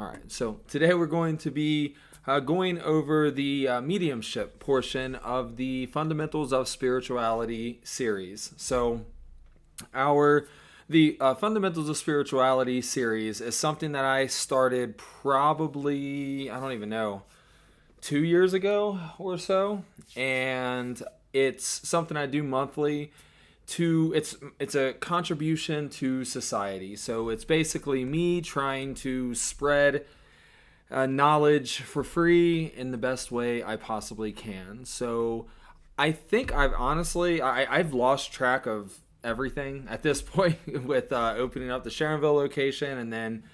All right, so today we're going to be going over the mediumship portion of the Fundamentals of Spirituality series. So, the Fundamentals of Spirituality series is something that I started probably, I don't even know, 2 years ago or so, and it's something I do monthly. It's a contribution to society. So it's basically me trying to spread knowledge for free in the best way I possibly can. So I think I've lost track of everything at this point with opening up the Sharonville location and then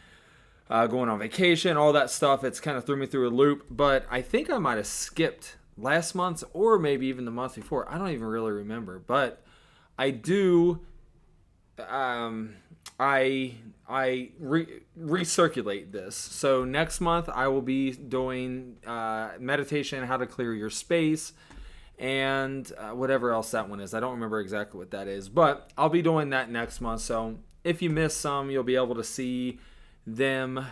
going on vacation, all that stuff. It's kind of threw me through a loop, but I think I might have skipped last month's or maybe even the month before. I don't even really remember, but I do. Recirculate this. So next month I will be doing meditation, how to clear your space, and whatever else that one is. I don't remember exactly what that is, but I'll be doing that next month. So if you miss some, you'll be able to see them.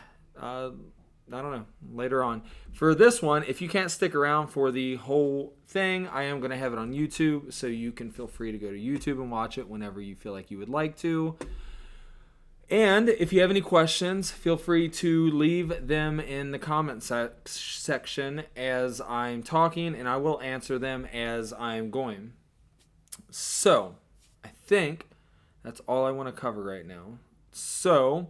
I don't know, later on. For this one, if you can't stick around for the whole thing, I am going to have it on YouTube, so you can feel free to go to YouTube and watch it whenever you feel like you would like to. And if you have any questions, feel free to leave them in the comment section as I'm talking, and I will answer them as I'm going. So, I think that's all I want to cover right now. So,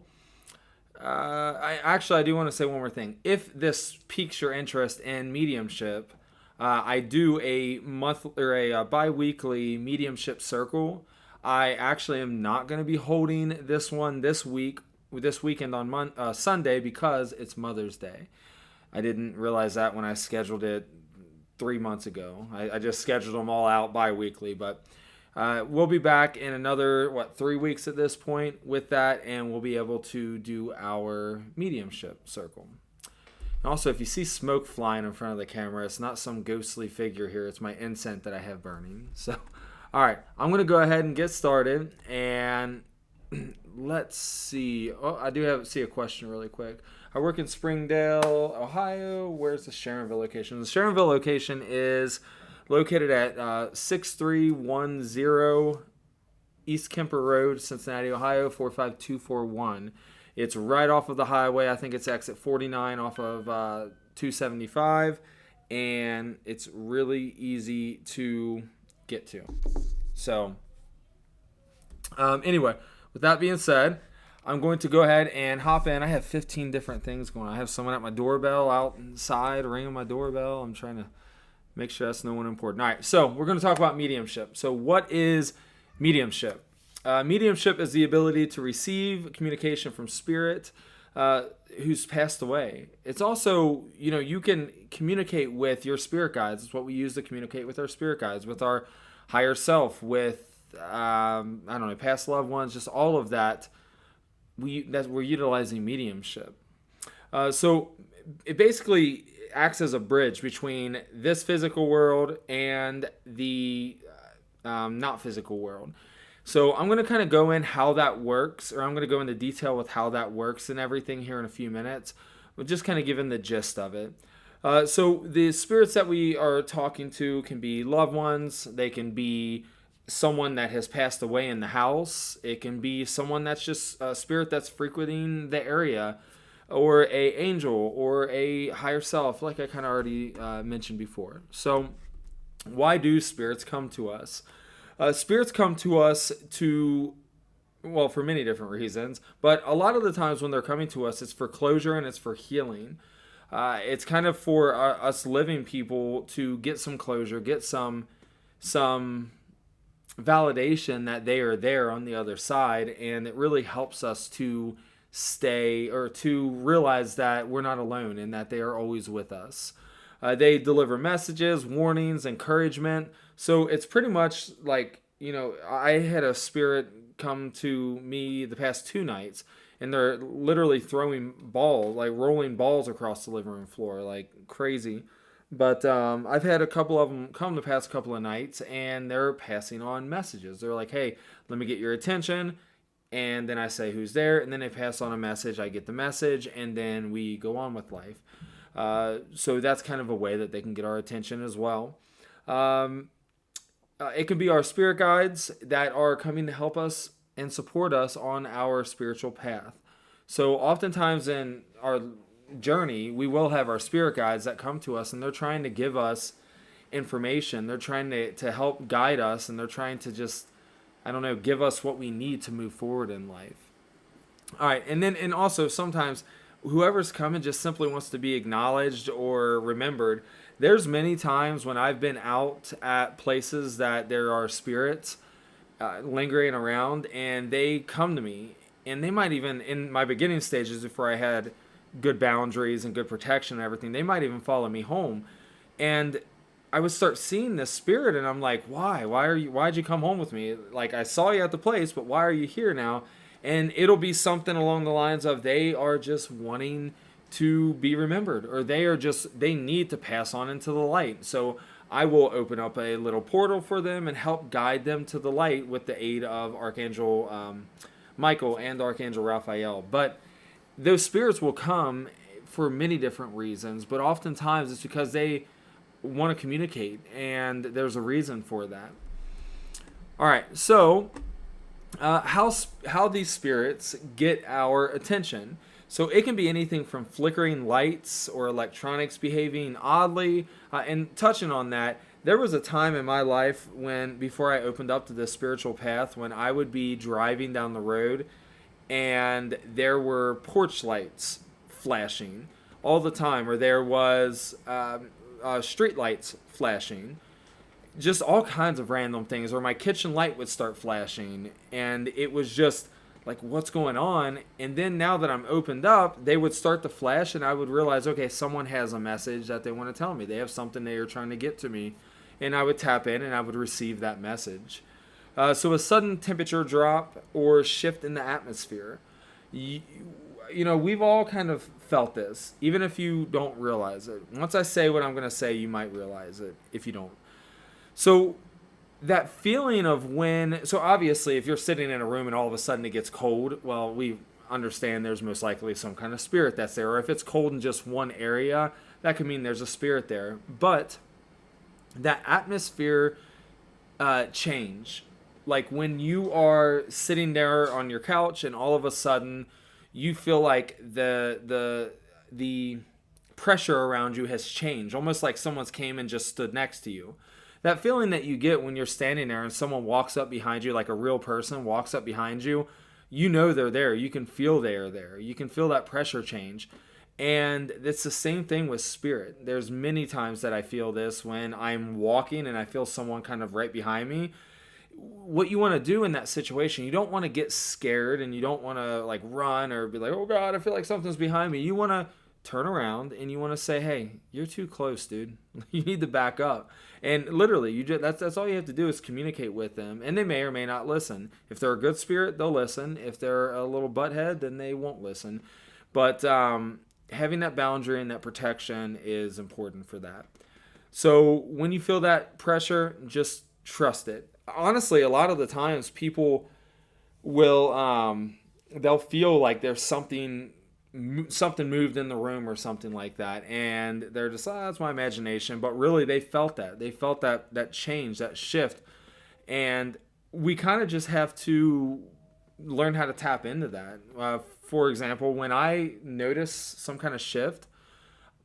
I do want to say one more thing. If this piques your interest in mediumship, I do a month or a bi-weekly mediumship circle. I actually am not going to be holding this one this weekend on Sunday because it's Mother's Day. I didn't realize that when I scheduled it 3 months ago. I just scheduled them all out bi-weekly, but we'll be back in another, 3 weeks at this point with that, and we'll be able to do our mediumship circle. And also, if you see smoke flying in front of the camera, it's not some ghostly figure here. It's my incense that I have burning. So, all right, I'm going to go ahead and get started, and let's see. Oh, I do see a question really quick. I work in Springdale, Ohio. Where's the Sharonville location? The Sharonville location is located at 6310 East Kemper Road, Cincinnati, Ohio, 45241. It's right off of the highway. I think it's exit 49 off of 275, and it's really easy to get to. So, anyway, with that being said, I'm going to go ahead and hop in. I have 15 different things going on. I have someone at my doorbell outside ringing my doorbell. I'm trying to make sure that's no one important. All right, so we're going to talk about mediumship. So what is mediumship? Mediumship is the ability to receive communication from spirit who's passed away. It's also, you can communicate with your spirit guides. It's what we use to communicate with our spirit guides, with our higher self, with, past loved ones, just all of that. We're utilizing mediumship. So it basically acts as a bridge between this physical world and the not physical world. So I'm going to kind of go in how that works, or I'm going to go into detail with how that works and everything here in a few minutes. We'll just kind of give them the gist of it. So the spirits that we are talking to can be loved ones. They can be someone that has passed away in the house. It can be someone that's just a spirit that's frequenting the area, or a angel, or a higher self, like I kind of already mentioned before. So why do spirits come to us? Spirits come to us for many different reasons, but a lot of the times when they're coming to us, it's for closure and it's for healing. It's kind of for us living people to get some closure, get some validation that they are there on the other side, and it really helps us to stay, or to realize that we're not alone and that they are always with us. They deliver messages, warnings, encouragement. So it's pretty much like, I had a spirit come to me the past 2 nights, and they're literally throwing balls, like rolling balls across the living room floor, like crazy. But I've had a couple of them come the past couple of nights, and they're passing on messages. They're like, hey, let me get your attention, and then I say who's there, and then they pass on a message. I get the message, and then we go on with life. So that's kind of a way that they can get our attention as well. It can be our spirit guides that are coming to help us and support us on our spiritual path. So oftentimes in our journey, we will have our spirit guides that come to us, and they're trying to give us information. They're trying to help guide us, and they're trying to just, I don't know, give us what we need to move forward in life. All right, and also sometimes whoever's coming just simply wants to be acknowledged or remembered. There's many times when I've been out at places that there are spirits lingering around, and they come to me, and they might even, in my beginning stages before I had good boundaries and good protection and everything, they might even follow me home. And I would start seeing this spirit, and I'm like, why'd you come home with me? Like, I saw you at the place, but why are you here now? And it'll be something along the lines of they are just wanting to be remembered, or they need to pass on into the light. So I will open up a little portal for them and help guide them to the light with the aid of Archangel Michael and Archangel Raphael. But those spirits will come for many different reasons, but oftentimes it's because they want to communicate, and there's a reason for that. All right, so how these spirits get our attention. So it can be anything from flickering lights or electronics behaving oddly. And touching on that, there was a time in my life before I opened up to this spiritual path, when I would be driving down the road and there were porch lights flashing all the time, or there was street lights flashing. Just all kinds of random things, or my kitchen light would start flashing, and it was just like, what's going on? And then now that I'm opened up, they would start to flash, and I would realize, okay, someone has a message that they want to tell me. They have something they are trying to get to me, and I would tap in and I would receive that message. So a sudden temperature drop or shift in the atmosphere. You know, we've all kind of felt this, even if you don't realize it. Once I say what I'm going to say, you might realize it if you don't. So that feeling of so obviously if you're sitting in a room and all of a sudden it gets cold, well, we understand there's most likely some kind of spirit that's there. Or if it's cold in just one area, that could mean there's a spirit there. But that atmosphere change, like when you are sitting there on your couch and all of a sudden you feel like the pressure around you has changed, almost like someone's came and just stood next to you. That feeling that you get when you're standing there and someone walks up behind you, like a real person walks up behind you, you know they're there. You can feel they're there. You can feel that pressure change. And it's the same thing with spirit. There's many times that I feel this when I'm walking and I feel someone kind of right behind me. What you want to do in that situation, you don't want to get scared, and you don't want to like run or be like, oh God, I feel like something's behind me. You want to turn around and you want to say, hey, you're too close, dude. You need to back up. And literally, that's all you have to do is communicate with them. And they may or may not listen. If they're a good spirit, they'll listen. If they're a little butthead, then they won't listen. But having that boundary and that protection is important for that. So when you feel that pressure, just trust it. Honestly, a lot of the times people will, they'll feel like there's something moved in the room or something like that, and they're just, that's my imagination. But really, they felt that change, that shift, and we kind of just have to learn how to tap into that. For example, when I notice some kind of shift,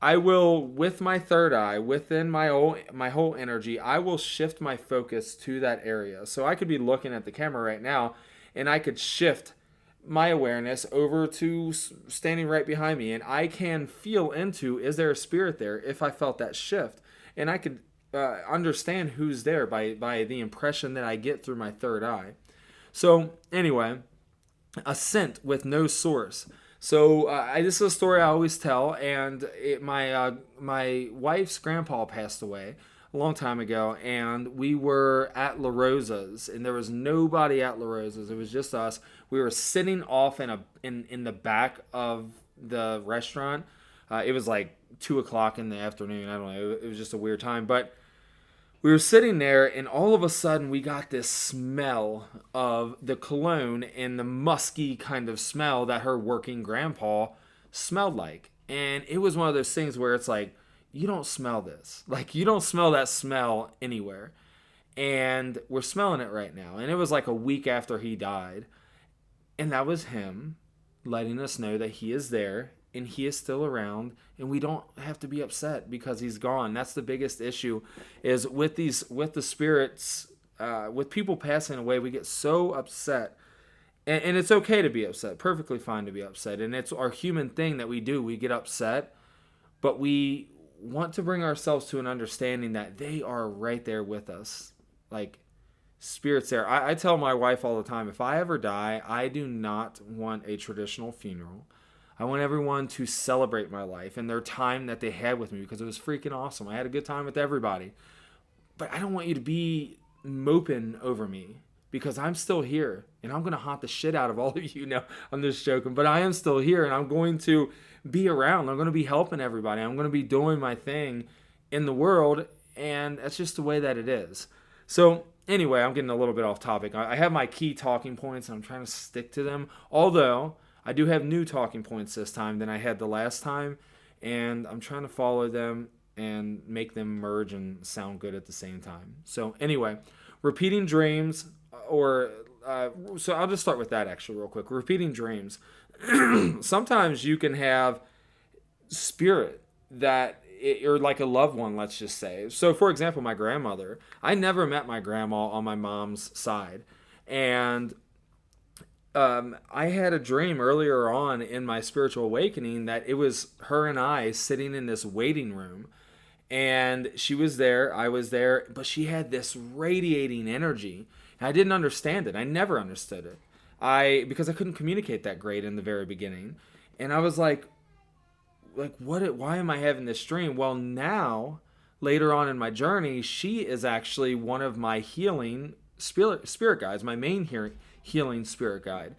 I will, with my third eye, within my whole energy, I will shift my focus to that area. So I could be looking at the camera right now, and I could shift my awareness over to standing right behind me, and I can feel into, is there a spirit there, if I felt that shift. And I could understand who's there by the impression that I get through my third eye. So anyway, a scent with no source. So this is a story I always tell, and my wife's grandpa passed away a long time ago, and we were at La Rosa's, and there was nobody at La Rosa's. It was just us. We were sitting off in the back of the restaurant. It was like 2:00 in the afternoon. I don't know. It was just a weird time, but we were sitting there, and all of a sudden we got this smell of the cologne and the musky kind of smell that her working grandpa smelled like. And it was one of those things where it's like, you don't smell this. Like, you don't smell that smell anywhere. And we're smelling it right now. And it was like a week after he died. And that was him letting us know that he is there and he is still around, and we don't have to be upset because he's gone. That's the biggest issue, is with the spirits, with people passing away, we get so upset. And it's okay to be upset, perfectly fine to be upset. And it's our human thing that we do. We get upset, but we want to bring ourselves to an understanding that they are right there with us. Like, spirits there. I tell my wife all the time, if I ever die, I do not want a traditional funeral. I want everyone to celebrate my life and their time that they had with me, because it was freaking awesome. I had a good time with everybody. But I don't want you to be moping over me, because I'm still here and I'm going to haunt the shit out of all of you. No, I'm just joking. But I am still here and I'm going to be around. I'm going to be helping everybody. I'm going to be doing my thing in the world. And that's just the way that it is. So anyway, I'm getting a little bit off topic. I have my key talking points and I'm trying to stick to them. Although I do have new talking points this time than I had the last time, and I'm trying to follow them and make them merge and sound good at the same time. So anyway, repeating dreams, so I'll just start with that actually real quick. Repeating dreams. Sometimes you can have spirit or like a loved one, let's just say. So for example, my grandmother, I never met my grandma on my mom's side. And I had a dream earlier on in my spiritual awakening that it was her and I sitting in this waiting room, and she was there, I was there, but she had this radiating energy. And I didn't understand it. I never understood it. Because I couldn't communicate that great in the very beginning. And I was like, why am I having this dream? Well, now, later on in my journey, she is actually one of my healing spirit guides, my main healing spirit guide.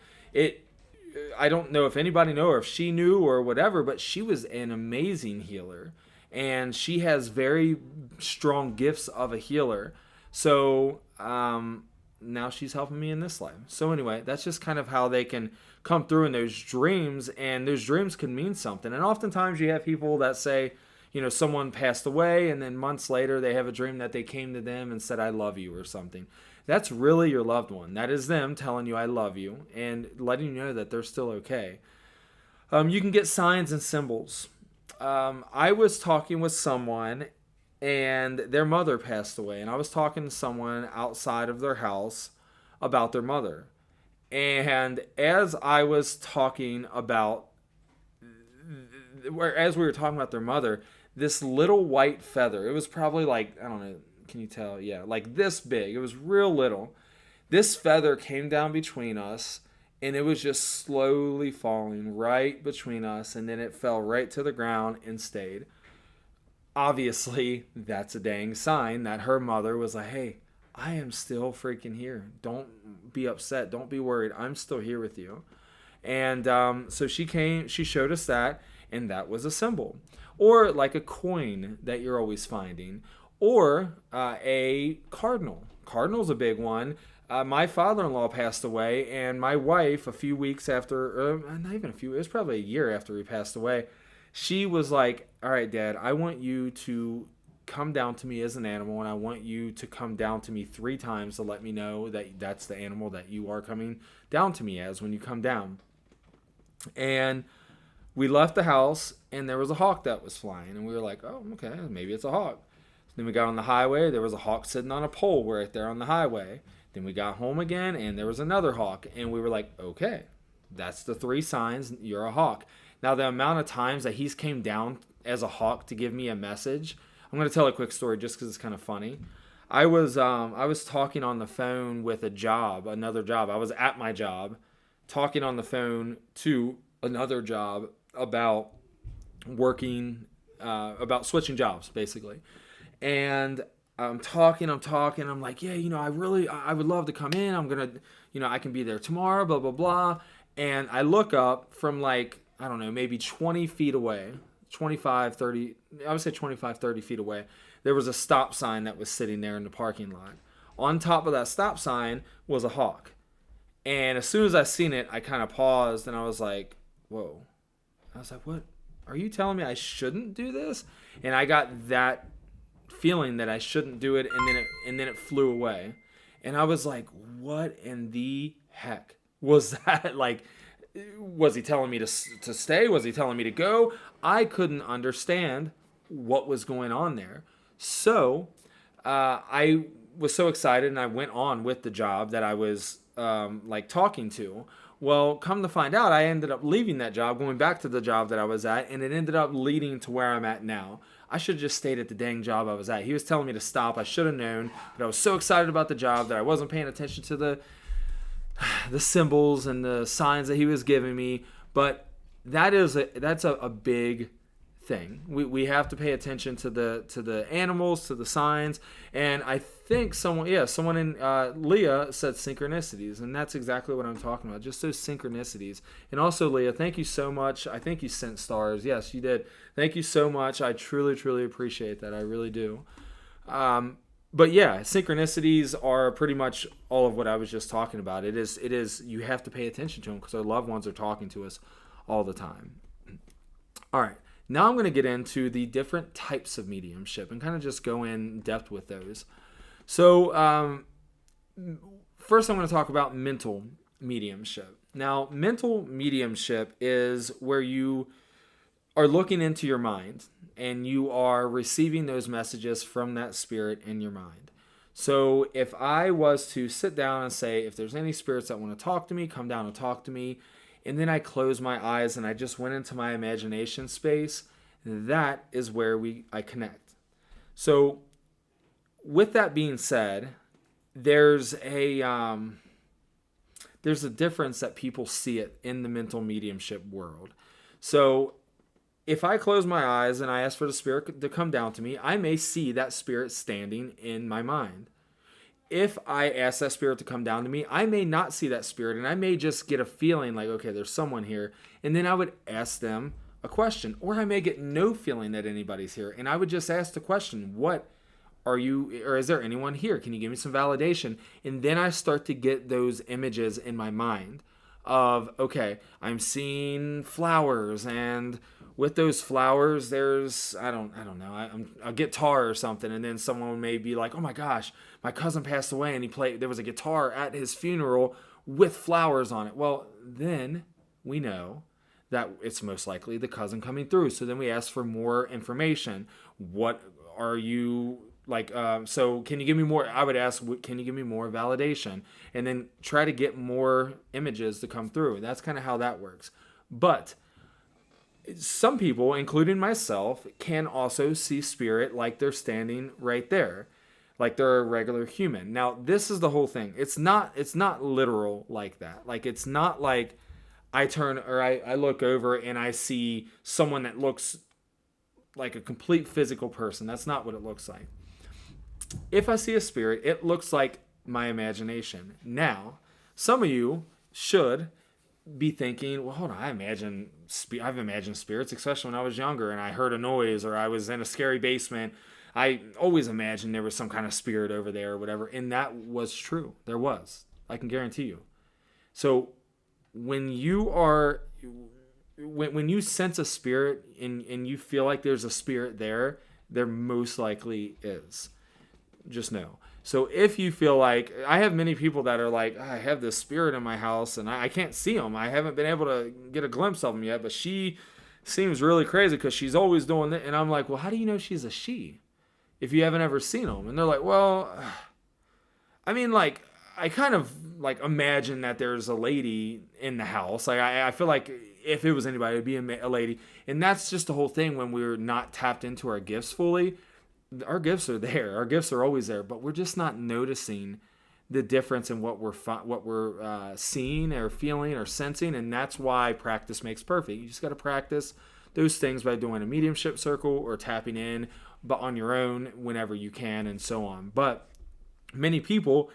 I don't know if anybody knew or if she knew or whatever, but she was an amazing healer, and she has very strong gifts of a healer. So now she's helping me in this life. So anyway, that's just kind of how they can come through in those dreams, and those dreams can mean something. And oftentimes you have people that say, someone passed away, and then months later they have a dream that they came to them and said, I love you, or something. That's really your loved one. That is them telling you I love you and letting you know that they're still okay. You can get signs and symbols. I was talking with someone and their mother passed away. And I was talking to someone outside of their house about their mother. And as I was talking about, as we were talking about their mother, this little white feather, it was probably like, I don't know, can you tell? Yeah, like this big. It was real little. This feather came down between us, and it was just slowly falling right between us, and then it fell right to the ground and stayed. Obviously, that's a dang sign that her mother was like, hey, I am still freaking here. Don't be upset. Don't be worried. I'm still here with you. And so she showed us that, and that was a symbol. Or like a coin that you're always finding. Or a cardinal. Cardinal's a big one. My father-in-law passed away, and my wife, a few weeks after, not even a few, it was probably a year after he passed away, she was like, all right, Dad, I want you to come down to me as an animal, and I want you to come down to me 3 times to let me know that that's the animal that you are coming down to me as when you come down. And we left the house, and there was a hawk that was flying, and we were like, oh, okay, maybe it's a hawk. Then we got on the highway. There was a hawk sitting on a pole right there on the highway. Then we got home again, and there was another hawk. And we were like, okay, that's the 3 signs. You're a hawk. Now, the amount of times that he's came down as a hawk to give me a message, I'm going to tell a quick story just because it's kind of funny. I was talking on the phone with another job. I was at my job talking on the phone to another job about working, about switching jobs, basically. And I'm talking. I'm like, yeah, I would love to come in. I'm going to, I can be there tomorrow, blah, blah, blah. And I look up from like, I don't know, maybe 20 feet away, 25, 30, I would say 25, 30 feet away, there was a stop sign that was sitting there in the parking lot. On top of that stop sign was a hawk. And as soon as I seen it, I kind of paused and I was like, whoa. I was like, what? Are you telling me I shouldn't do this? And I got that feeling that I shouldn't do it, and then it flew away. And I was like, what in the heck was that? Like, was he telling me to stay? Was he telling me to go? I couldn't understand what was going on there. So I was so excited, and I went on with the job that I was talking to. Well, come to find out, I ended up leaving that job, going back to the job that I was at, and it ended up leading to where I'm at now. I should have just stayed at the dang job I was at. He was telling me to stop. I should have known, but I was so excited about the job that I wasn't paying attention to the symbols and the signs that he was giving me. But that's a big thing. We have to pay attention to the animals, to the signs, and I think someone in Leah said synchronicities, and that's exactly what I'm talking about. Just those synchronicities. And also, Leah, thank you so much. I think you sent stars. Yes, you did. Thank you so much. I truly, truly appreciate that. I really do. But yeah, synchronicities are pretty much all of what I was just talking about. It is. You have to pay attention to them because our loved ones are talking to us all the time. All right. Now I'm going to get into the different types of mediumship and kind of just go in depth with those. So first I'm going to talk about mental mediumship. Now, mental mediumship is where you are looking into your mind and you are receiving those messages from that spirit in your mind. So if I was to sit down and say, if there's any spirits that want to talk to me, come down and talk to me, and then I closed my eyes and I just went into my imagination space, that is where I connect. So with that being said, there's a difference that people see it in the mental mediumship world. So if I close my eyes and I ask for the spirit to come down to me, I may see that spirit standing in my mind. If I ask that spirit to come down to me, I may not see that spirit, and I may just get a feeling like, okay, there's someone here, and then I would ask them a question, or I may get no feeling that anybody's here, and I would just ask the question, what are you, or is there anyone here? Can you give me some validation? And then I start to get those images in my mind of, okay, I'm seeing flowers, and with those flowers, there's, I don't know, a guitar or something, and then someone may be like, oh my gosh, my cousin passed away, and there was a guitar at his funeral with flowers on it. Well, then we know that it's most likely the cousin coming through. So then we ask for more information. What are you like? So can you give me more? I would ask, can you give me more validation? And then try to get more images to come through. That's kind of how that works. But some people, including myself, can also see spirit like they're standing right there, like they're a regular human. Now, this is the whole thing. It's not literal like that. Like, it's not like I turn or I look over and I see someone that looks like a complete physical person. That's not what it looks like. If I see a spirit, it looks like my imagination. Now, some of you should be thinking, well, hold on, I've imagined spirits, especially when I was younger and I heard a noise or I was in a scary basement. I always imagined there was some kind of spirit over there or whatever, and that was true. There was. I can guarantee you. So when you sense a spirit and you feel like there's a spirit there most likely is. Just know. So if you feel like, I have many people that are like, I have this spirit in my house and I can't see them. I haven't been able to get a glimpse of them yet, but she seems really crazy because she's always doing that. And I'm like, well, how do you know she's a she if you haven't ever seen them? And they're like, well, I mean, like, I kind of like imagine that there's a lady in the house. Like, I feel like if it was anybody, it'd be a lady. And that's just the whole thing when we're not tapped into our gifts fully. Our gifts are there. Our gifts are always there, but we're just not noticing the difference in what we're seeing or feeling or sensing, and that's why practice makes perfect. You just got to practice those things by doing a mediumship circle or tapping in, but on your own whenever you can, and so on. But many people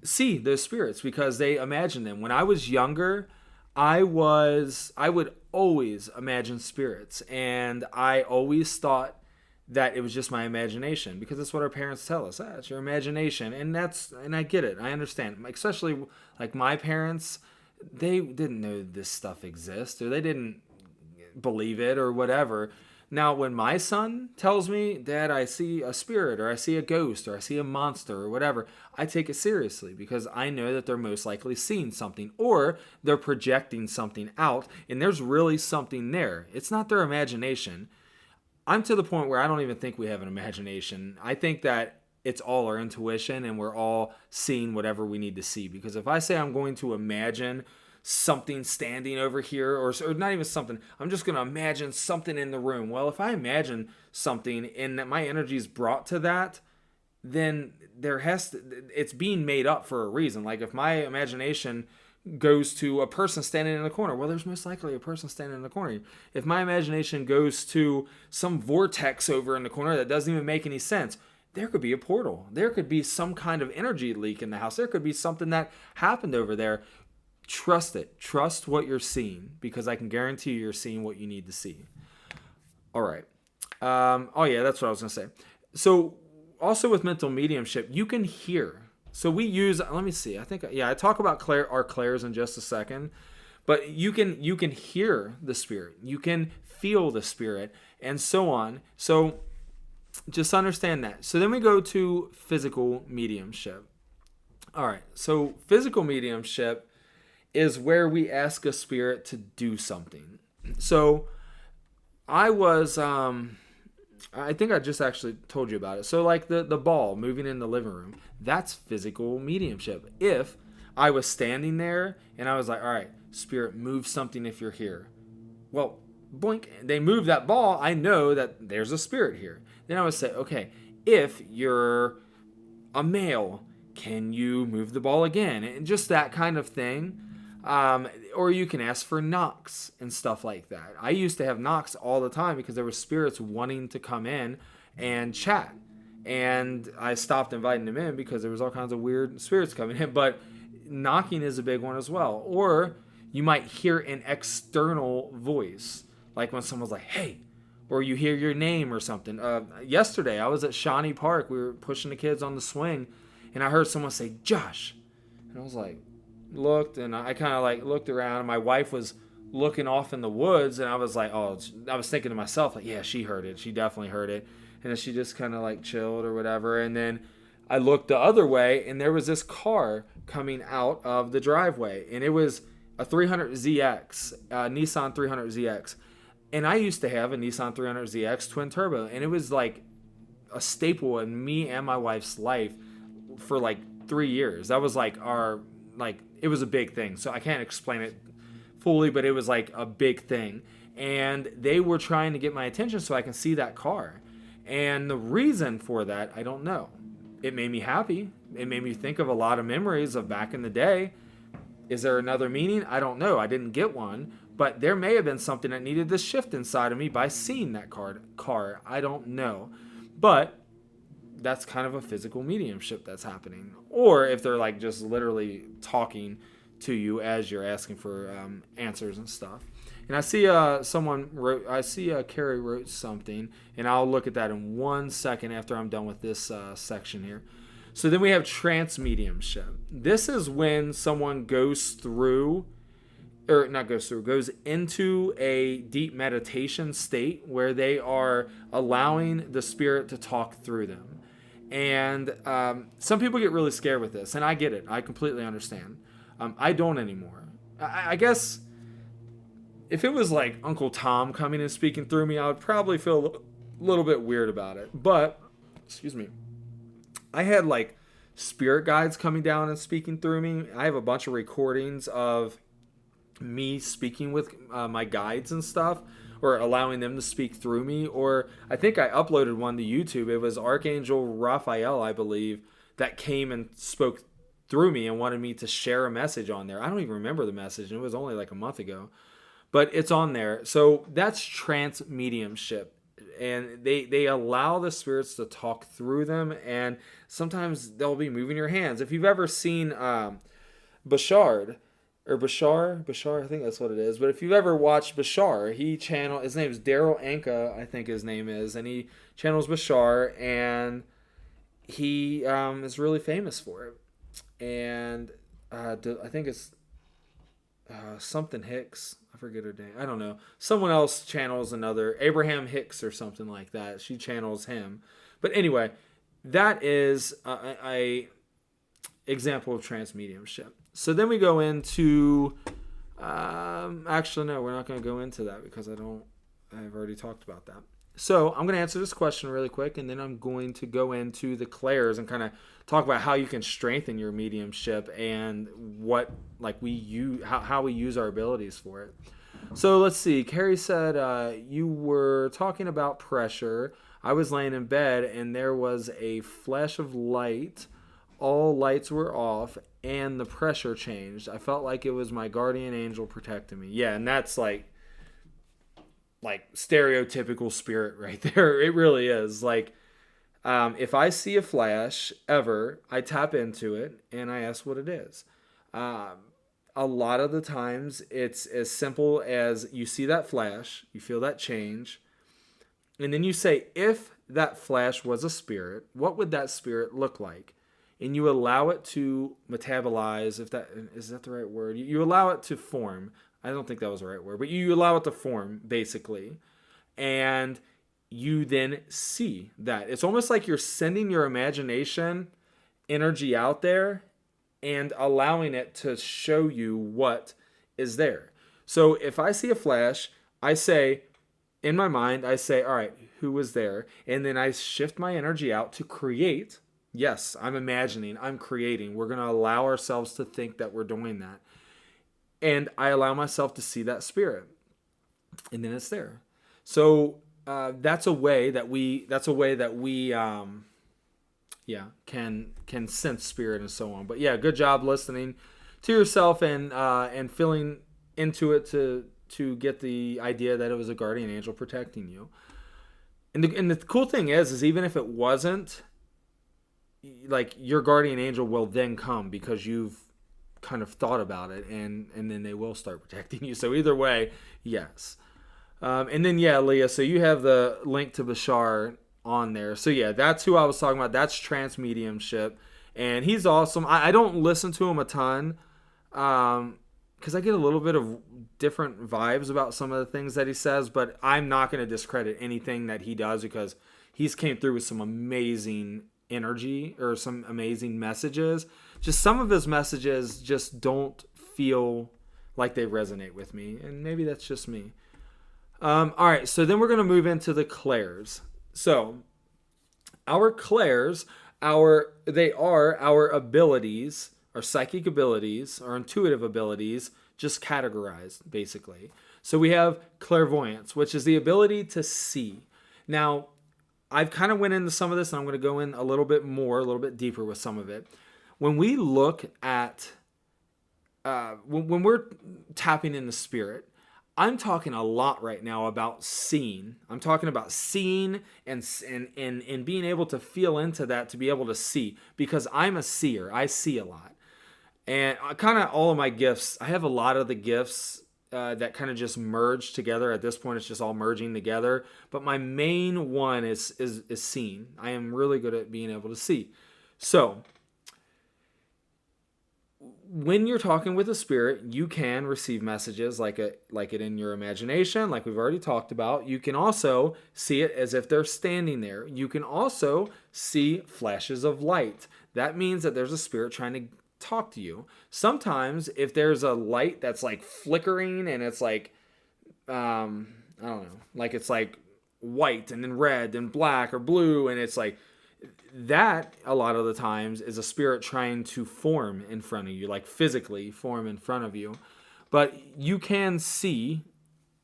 see those spirits because they imagine them. When I was younger, I would always imagine spirits, and I always thought that it was just my imagination, because that's what our parents tell us. It's your imagination, and I get it. I understand, especially like my parents, they didn't know this stuff exists, or they didn't believe it or whatever. Now, when my son tells me, Dad, I see a spirit, or I see a ghost, or I see a monster, or whatever, I take it seriously, because I know that they're most likely seeing something, or they're projecting something out, and there's really something there. It's not their imagination. I'm to the point where I don't even think we have an imagination. I think that it's all our intuition, and we're all seeing whatever we need to see. Because if I say I'm going to imagine something standing over here, or not even something, I'm just going to imagine something in the room. Well, if I imagine something and that my energy is brought to that, then it's being made up for a reason. Like if my imagination goes to a person standing in the corner, well, there's most likely a person standing in the corner. If my imagination goes to some vortex over in the corner that doesn't even make any sense, there could be a portal. There could be some kind of energy leak in the house. There could be something that happened over there. Trust it. Trust what you're seeing, because I can guarantee you're seeing what you need to see. All right. Oh yeah, that's what I was going to say. So also with mental mediumship, you can hear. So we use, let me see, I talk about our clairs in just a second, but you can hear the spirit, you can feel the spirit, and so on. So just understand that. So then we go to physical mediumship. All right, so physical mediumship is where we ask a spirit to do something. So I think I just actually told you about it. So like the ball moving in the living room, that's physical mediumship. If I was standing there and I was like, all right, spirit, move something if you're here. Well, blink, they move that ball, I know that there's a spirit here. Then I would say, okay, if you're a male, can you move the ball again? And just that kind of thing. Or you can ask for knocks and stuff like that. I used to have knocks all the time because there were spirits wanting to come in and chat. And I stopped inviting them in because there was all kinds of weird spirits coming in. But knocking is a big one as well. Or you might hear an external voice, like when someone's like, hey, or you hear your name or something. Yesterday, I was at Shawnee Park. We were pushing the kids on the swing, and I heard someone say, Josh. And I was like, looked, and I kind of like looked around, and my wife was looking off in the woods, and I was like, I was thinking to myself, like, yeah, she heard it. She definitely heard it. And then she just kind of like chilled or whatever. And then I looked the other way, and there was this car coming out of the driveway, and it was a 300ZX, Nissan 300ZX. And I used to have a Nissan 300ZX twin turbo, and it was like a staple in me and my wife's life for like 3 years. That was like it was a big thing. So I can't explain it fully, but it was like a big thing. And they were trying to get my attention so I can see that car. And the reason for that, I don't know. It made me happy. It made me think of a lot of memories of back in the day. Is there another meaning? I don't know. I didn't get one. But there may have been something that needed to shift inside of me by seeing that car. I don't know. But that's kind of a physical mediumship that's happening. Or if they're like just literally talking to you as you're asking for answers and stuff. And I see Carrie wrote something, and I'll look at that in 1 second after I'm done with this section here. So then we have trance mediumship. This is when someone goes into a deep meditation state where they are allowing the spirit to talk through them. And some people get really scared with this, and I get it. I completely understand. I don't anymore. I guess if it was like Uncle Tom coming and speaking through me, I would probably feel a little bit weird about it. But, excuse me, I had like spirit guides coming down and speaking through me. I have a bunch of recordings of me speaking with my guides and stuff, or allowing them to speak through me. Or I think I uploaded one to YouTube. It was Archangel Raphael, I believe, that came and spoke through me and wanted me to share a message on there. I don't even remember the message, and it was only like a month ago, but it's on there. So that's trance mediumship, and they allow the spirits to talk through them, and sometimes they'll be moving your hands. If you've ever seen Bashard, or Bashar, I think that's what it is. But if you've ever watched Bashar, his name is Daryl Anka, I think his name is, and he channels Bashar, and he is really famous for it. And I think it's something Hicks. I forget her name. I don't know. Someone else channels another, Abraham Hicks or something like that. She channels him. But anyway, that is a example of trance mediumship. So then we go into, actually no, we're not going to go into that because I've already talked about that. So I'm going to answer this question really quick, and then I'm going to go into the clairs and kind of talk about how you can strengthen your mediumship and what, like, how we use our abilities for it. So let's see. Carrie said, you were talking about pressure. I was laying in bed, and there was a flash of light. All lights were off, and the pressure changed. I felt like it was my guardian angel protecting me. Yeah, and that's like stereotypical spirit right there. It really is. Like, if I see a flash ever, I tap into it and I ask what it is. A lot of the times it's as simple as you see that flash, you feel that change, and then you say, if that flash was a spirit, what would that spirit look like? And you allow it to metabolize, is that the right word? You allow it to form. I don't think that was the right word, but you allow it to form, basically. And you then see that. It's almost like you're sending your imagination energy out there and allowing it to show you what is there. So if I see a flash, I say, in my mind, I say, all right, who was there? And then I shift my energy out to create. Yes, I'm imagining, I'm creating. We're going to allow ourselves to think that we're doing that. And I allow myself to see that spirit, and then it's there. So that's a way that we can sense spirit and so on. But yeah, good job listening to yourself and feeling into it to get the idea that it was a guardian angel protecting you. And the cool thing is even if it wasn't, like, your guardian angel will then come because you've kind of thought about it, and then they will start protecting you. So either way, yes. And then yeah, Leah, so you have the link to Bashar on there. So yeah, that's who I was talking about. That's trance mediumship, and he's awesome. I don't listen to him a ton because I get a little bit of different vibes about some of the things that he says, but I'm not going to discredit anything that he does because he's came through with some amazing energy or some amazing messages. Just some of his messages just don't feel like they resonate with me, and maybe that's just me. All right, so then we're going to move into the clairs. So our clairs, they are our abilities, our psychic abilities, our intuitive abilities, just categorized, basically. So we have clairvoyance, which is the ability to see. Now, I've kind of went into some of this, and I'm going to go in a little bit deeper with some of it. When we look at, when we're tapping in the spirit, I'm talking a lot right now about seeing. I'm talking about seeing and being able to feel into that, to be able to see, because I'm a seer. I see a lot. And kind of all of my gifts, I have a lot of the gifts that kind of just merge together. At this point, it's just all merging together. But my main one is seeing. I am really good at being able to see. So when you're talking with a spirit, you can receive messages like it in your imagination, like we've already talked about. You can also see it as if they're standing there. You can also see flashes of light. That means that there's a spirit trying to talk to you. Sometimes if there's a light that's like flickering and it's like, I don't know, like it's like white and then red and black or blue, and it's like, that a lot of the times is a spirit trying to form in front of you, like physically form in front of you. But you can see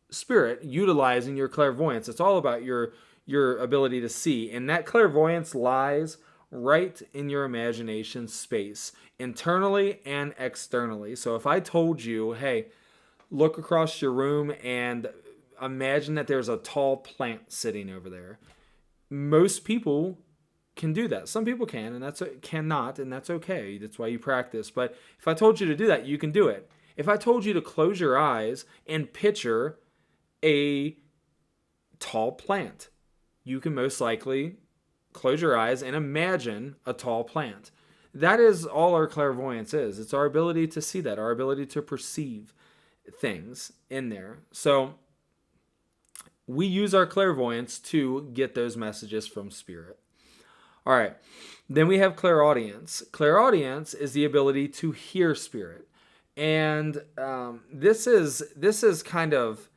spirit utilizing your clairvoyance. It's all about your ability to see. And that clairvoyance lies right in your imagination space, internally and externally. So if I told you, hey, look across your room and imagine that there's a tall plant sitting over there. Most people can do that. Some people can, and cannot, and that's okay. That's why you practice. But if I told you to do that, you can do it. If I told you to close your eyes and picture a tall plant, you can most likely close your eyes and imagine a tall plant. That is all our clairvoyance is. It's our ability to see that, our ability to perceive things in there. So we use our clairvoyance to get those messages from spirit. All right. Then we have clairaudience. Clairaudience is the ability to hear spirit. And this is kind of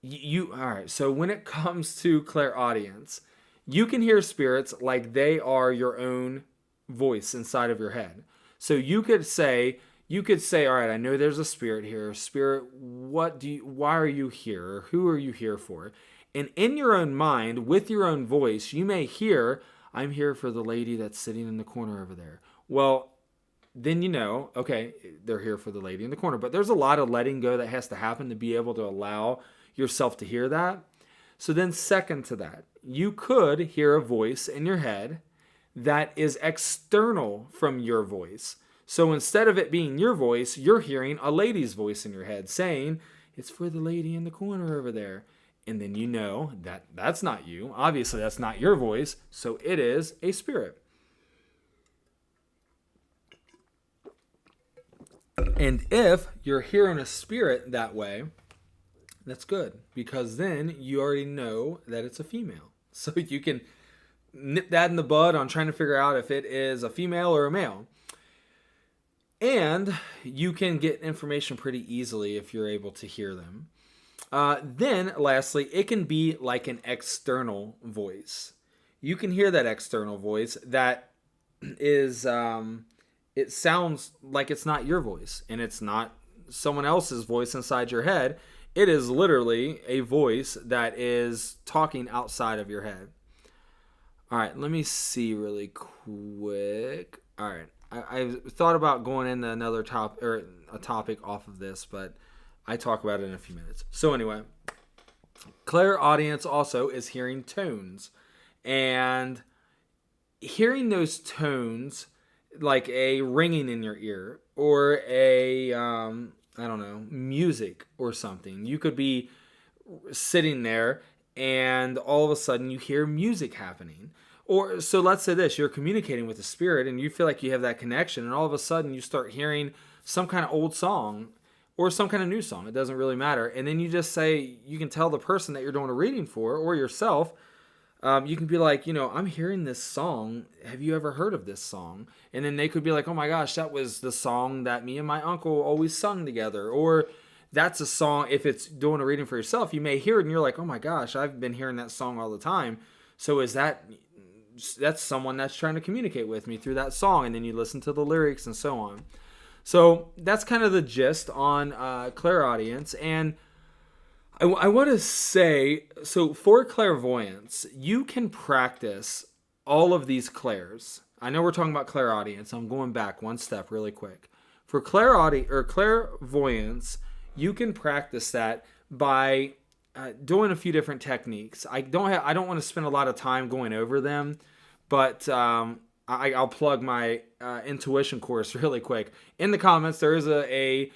all right. So when it comes to clairaudience, you can hear spirits like they are your own voice inside of your head. So you could say, all right, I know there's a spirit here. Spirit, why are you here? Who are you here for? And in your own mind, with your own voice, you may hear, I'm here for the lady that's sitting in the corner over there. Well, then you know, okay, they're here for the lady in the corner. But there's a lot of letting go that has to happen to be able to allow yourself to hear that. So then second to that, you could hear a voice in your head that is external from your voice. So instead of it being your voice, you're hearing a lady's voice in your head saying, it's for the lady in the corner over there. And then you know that that's not you. Obviously, that's not your voice. So it is a spirit. And if you're hearing a spirit that way, that's good. Because then you already know that it's a female. So you can nip that in the bud on trying to figure out if it is a female or a male. And you can get information pretty easily if you're able to hear them. Then, lastly, it can be like an external voice. You can hear that external voice that is, it sounds like it's not your voice, and it's not someone else's voice inside your head. It is literally a voice that is talking outside of your head. All right, let me see really quick. All right, I thought about going into another topic or a topic off of this, but I talk about it in a few minutes. So anyway, clairaudience also is hearing tones, and hearing those tones like a ringing in your ear or a I don't know, music or something. You could be sitting there and all of a sudden you hear music happening. Or so let's say this, you're communicating with the spirit and you feel like you have that connection, and all of a sudden you start hearing some kind of old song or some kind of new song. It doesn't really matter. And then you just say, you can tell the person that you're doing a reading for or yourself, you can be like, I'm hearing this song. Have you ever heard of this song? And then they could be like, oh my gosh, that was the song that me and my uncle always sung together. Or that's a song, if it's doing a reading for yourself, you may hear it and you're like, oh my gosh, I've been hearing that song all the time. So that's someone that's trying to communicate with me through that song. And then you listen to the lyrics and so on. So that's kind of the gist on clairaudience. And I want to say, so for clairvoyance, you can practice all of these clairs. I know we're talking about clairaudience. I'm going back one step really quick. For clairvoyance, you can practice that by doing a few different techniques. I don't want to spend a lot of time going over them, but I'll plug my intuition course really quick. In the comments, there is a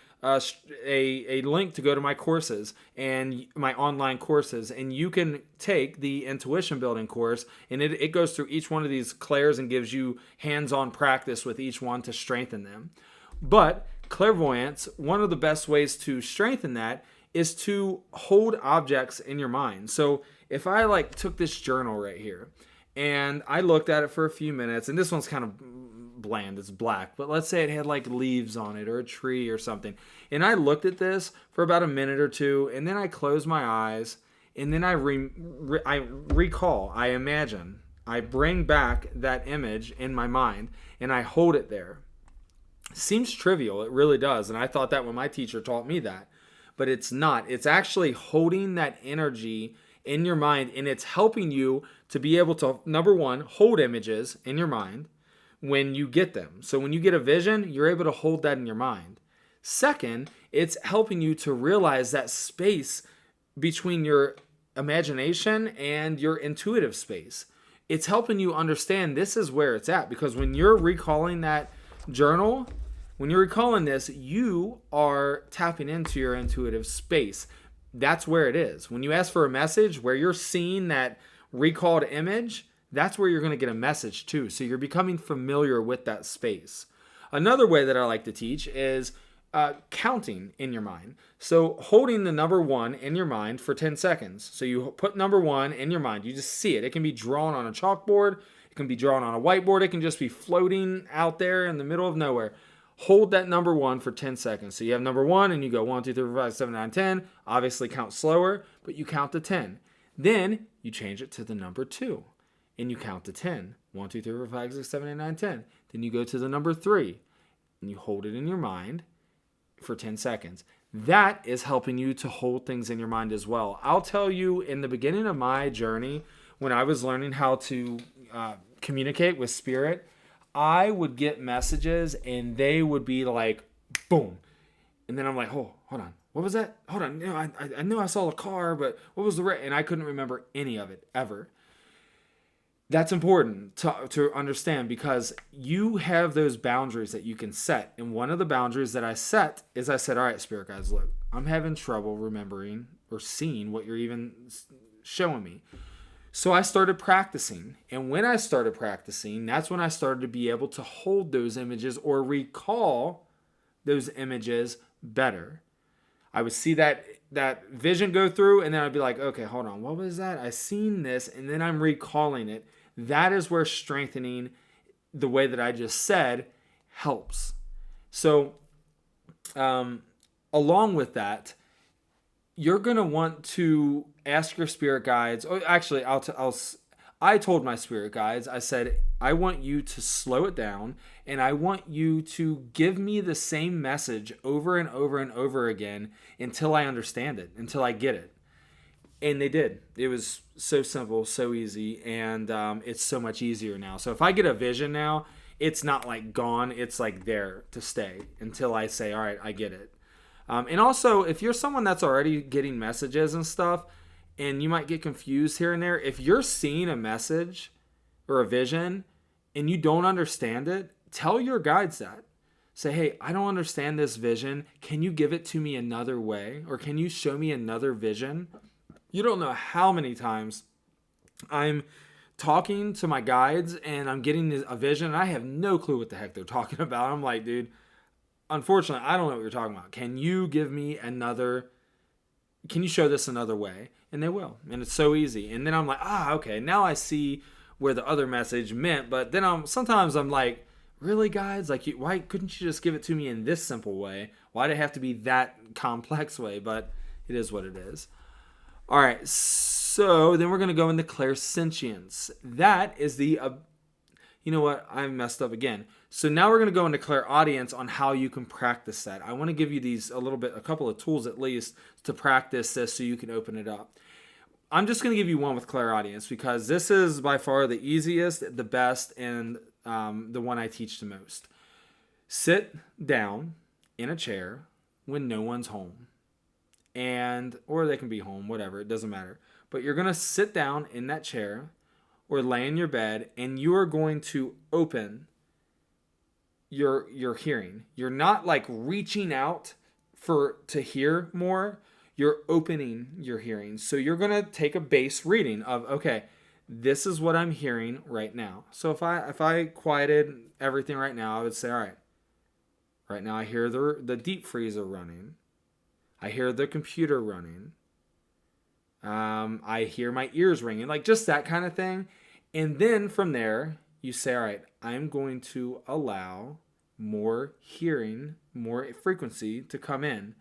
link to go to my courses and my online courses, and you can take the intuition building course, and it goes through each one of these clairs and gives you hands-on practice with each one to strengthen them. But clairvoyance, one of the best ways to strengthen that is to hold objects in your mind. So if I took this journal right here and I looked at it for a few minutes, and this one's kind of bland, it's black, but let's say it had leaves on it or a tree or something, and I looked at this for about a minute or two, and then I closed my eyes, and then I recall, I imagine, I bring back that image in my mind, and I hold it there. Seems trivial, it really does, and I thought that when my teacher taught me that, but it's not. It's actually holding that energy in your mind, and it's helping you to be able to, number one, hold images in your mind when you get them. So when you get a vision, you're able to hold that in your mind. Second, it's helping you to realize that space between your imagination and your intuitive space. It's helping you understand this is where it's at, because when you're recalling that journal, When you're recalling this, you are tapping into your intuitive space. That's where it is. When you ask for a message, where you're seeing that recalled image, that's where you're going to get a message too. So you're becoming familiar with that space. Another way that I like to teach is counting in your mind. So holding the number 1 in your mind for 10 seconds. So you put number 1 in your mind. You just see it. It can be drawn on a chalkboard. It can be drawn on a whiteboard. It can just be floating out there in the middle of nowhere. Hold that number 1 for 10 seconds. So you have number 1 and you go 1, 2, 3, 4, 5, 7, 9, 10. Obviously count slower, but you count to 10. Then you change it to the number 2 and you count to 10. 1, 2, 3, 4, 5, 6, 7, 8, 9, 10. Then you go to the number 3 and you hold it in your mind for 10 seconds. That is helping you to hold things in your mind as well. I'll tell you, in the beginning of my journey, when I was learning how to communicate with spirit, I would get messages and they would be like, boom. And then I'm like, oh, hold on. What was that? Hold on. You know, I knew I saw a car, but what was the and I couldn't remember any of it ever. That's important to understand, because you have those boundaries that you can set. And one of the boundaries that I set is I said, all right, spirit guides, look, I'm having trouble remembering or seeing what you're even showing me. So I started practicing. And when I started practicing, that's when I started to be able to hold those images or recall those images better. I would see that vision go through, and then I'd be like, okay, hold on. What was that? I seen this, and then I'm recalling it. That is where strengthening the way that I just said helps. So along with that, you're going to want to ask your spirit guides. Oh, actually, I told my spirit guides, I said, I want you to slow it down, and I want you to give me the same message over and over and over again until I understand it, until I get it. And they did. It was so simple, so easy, and it's so much easier now. So if I get a vision now, it's not like gone. It's like there to stay until I say, all right, I get it. And also, if you're someone that's already getting messages and stuff, and you might get confused here and there, if you're seeing a message or a vision and you don't understand it, tell your guides that. Say, hey, I don't understand this vision. Can you give it to me another way? Or can you show me another vision? You don't know how many times I'm talking to my guides and I'm getting a vision and I have no clue what the heck they're talking about. I'm like, dude, unfortunately, I don't know what you're talking about. Can you show this another way? And they will. And it's so easy. And then I'm like, okay, now I see where the other message meant. But then sometimes I'm like, really, guys? Like, why couldn't you just give it to me in this simple way? Why did it have to be that complex way? But it is what it is. All right, so then we're going to go into clairsentience. That is the, you know what, I messed up again. So now we're going to go into clairaudience on how you can practice that. I want to give you a couple of tools at least to practice this so you can open it up. I'm just going to give you one with clairaudience because this is by far the easiest, the best, and the one I teach the most. Sit down in a chair when no one's home. Or they can be home, whatever, it doesn't matter. But you're going to sit down in that chair or lay in your bed, and you are going to open your hearing. You're not like reaching out to hear more. You're opening your hearing. So you're going to take a base reading of, okay, this is what I'm hearing right now. So if I quieted everything right now, I would say, all right now I hear the deep freezer running. I hear the computer running. I hear my ears ringing, like just that kind of thing. And then from there, you say, all right, I'm going to allow more hearing, more frequency to come in.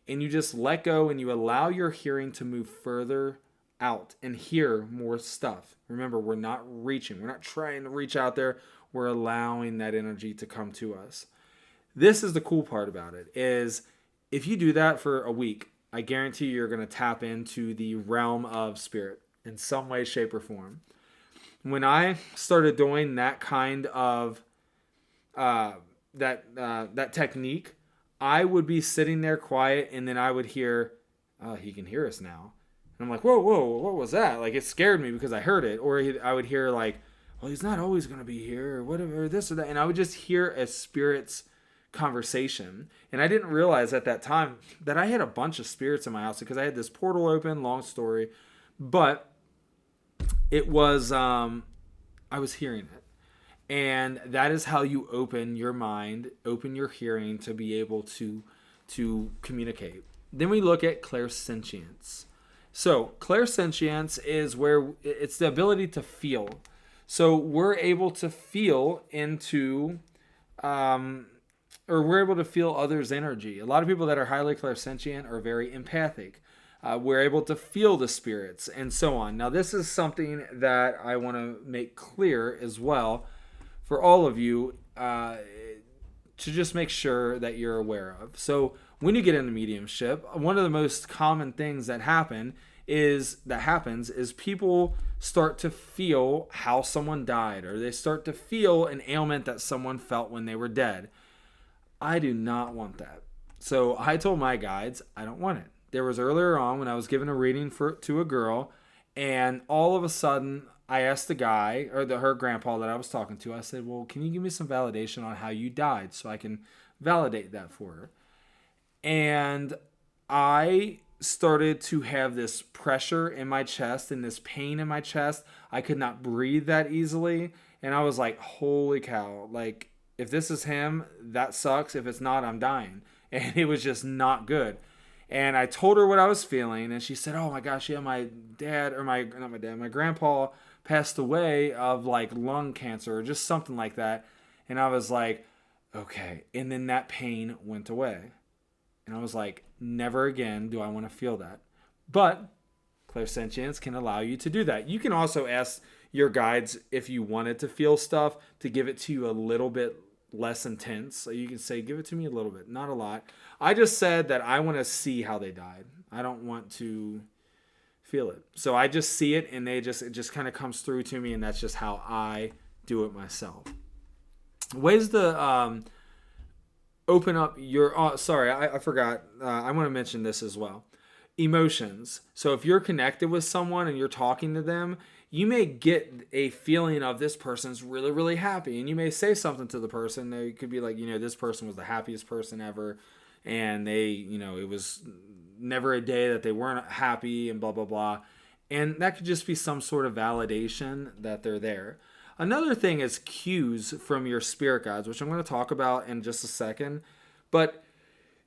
And you just let go and you allow your hearing to move further out and hear more stuff. Remember, we're not reaching. We're not trying to reach out there. We're allowing that energy to come to us. This is the cool part about it is if you do that for a week, I guarantee you're going to tap into the realm of spirit in some way, shape, or form. When I started doing that kind of that technique, I would be sitting there quiet, and then I would hear, "Oh, he can hear us now." And I'm like, "Whoa, what was that?" Like it scared me because I heard it, or I would hear like, "Well, he's not always going to be here," or whatever, this or that, and I would just hear a spirit's conversation. And I didn't realize at that time that I had a bunch of spirits in my house because I had this portal open, long story. But it was, I was hearing it. And that is how you open your mind, open your hearing to be able to communicate. Then we look at clairsentience. So clairsentience is where it's the ability to feel. So we're able to feel into, or we're able to feel others' energy. A lot of people that are highly clairsentient are very empathic. We're able to feel the spirits and so on. Now, this is something that I want to make clear as well for all of you to just make sure that you're aware of. So when you get into mediumship, one of the most common things that happens is people start to feel how someone died, or they start to feel an ailment that someone felt when they were dead. I do not want that. So I told my guides, I don't want it. There was earlier on when I was giving a reading to a girl, and all of a sudden I asked the guy, or her grandpa that I was talking to, I said, well, can you give me some validation on how you died so I can validate that for her? And I started to have this pressure in my chest and this pain in my chest. I could not breathe that easily. And I was like, holy cow, like, if this is him, that sucks. If it's not, I'm dying. And it was just not good. And I told her what I was feeling, and she said, oh my gosh, yeah, my grandpa passed away of like lung cancer or just something like that. And I was like, okay. And then that pain went away. And I was like, never again do I want to feel that. But clairsentience can allow you to do that. You can also ask your guides if you wanted to feel stuff to give it to you a little bit less intense. So you can say, give it to me a little bit, not a lot. I just said that I want to see how they died. I don't want to feel it. So I just see it, and it just kind of comes through to me, and that's just how I do it myself. Ways to open up your... Oh, sorry, I forgot. I want to mention this as well. Emotions. So if you're connected with someone and you're talking to them, you may get a feeling of this person's really, really happy. And you may say something to the person. They could be like, this person was the happiest person ever. And they, it was never a day that they weren't happy and blah, blah, blah. And that could just be some sort of validation that they're there. Another thing is cues from your spirit guides, which I'm going to talk about in just a second. But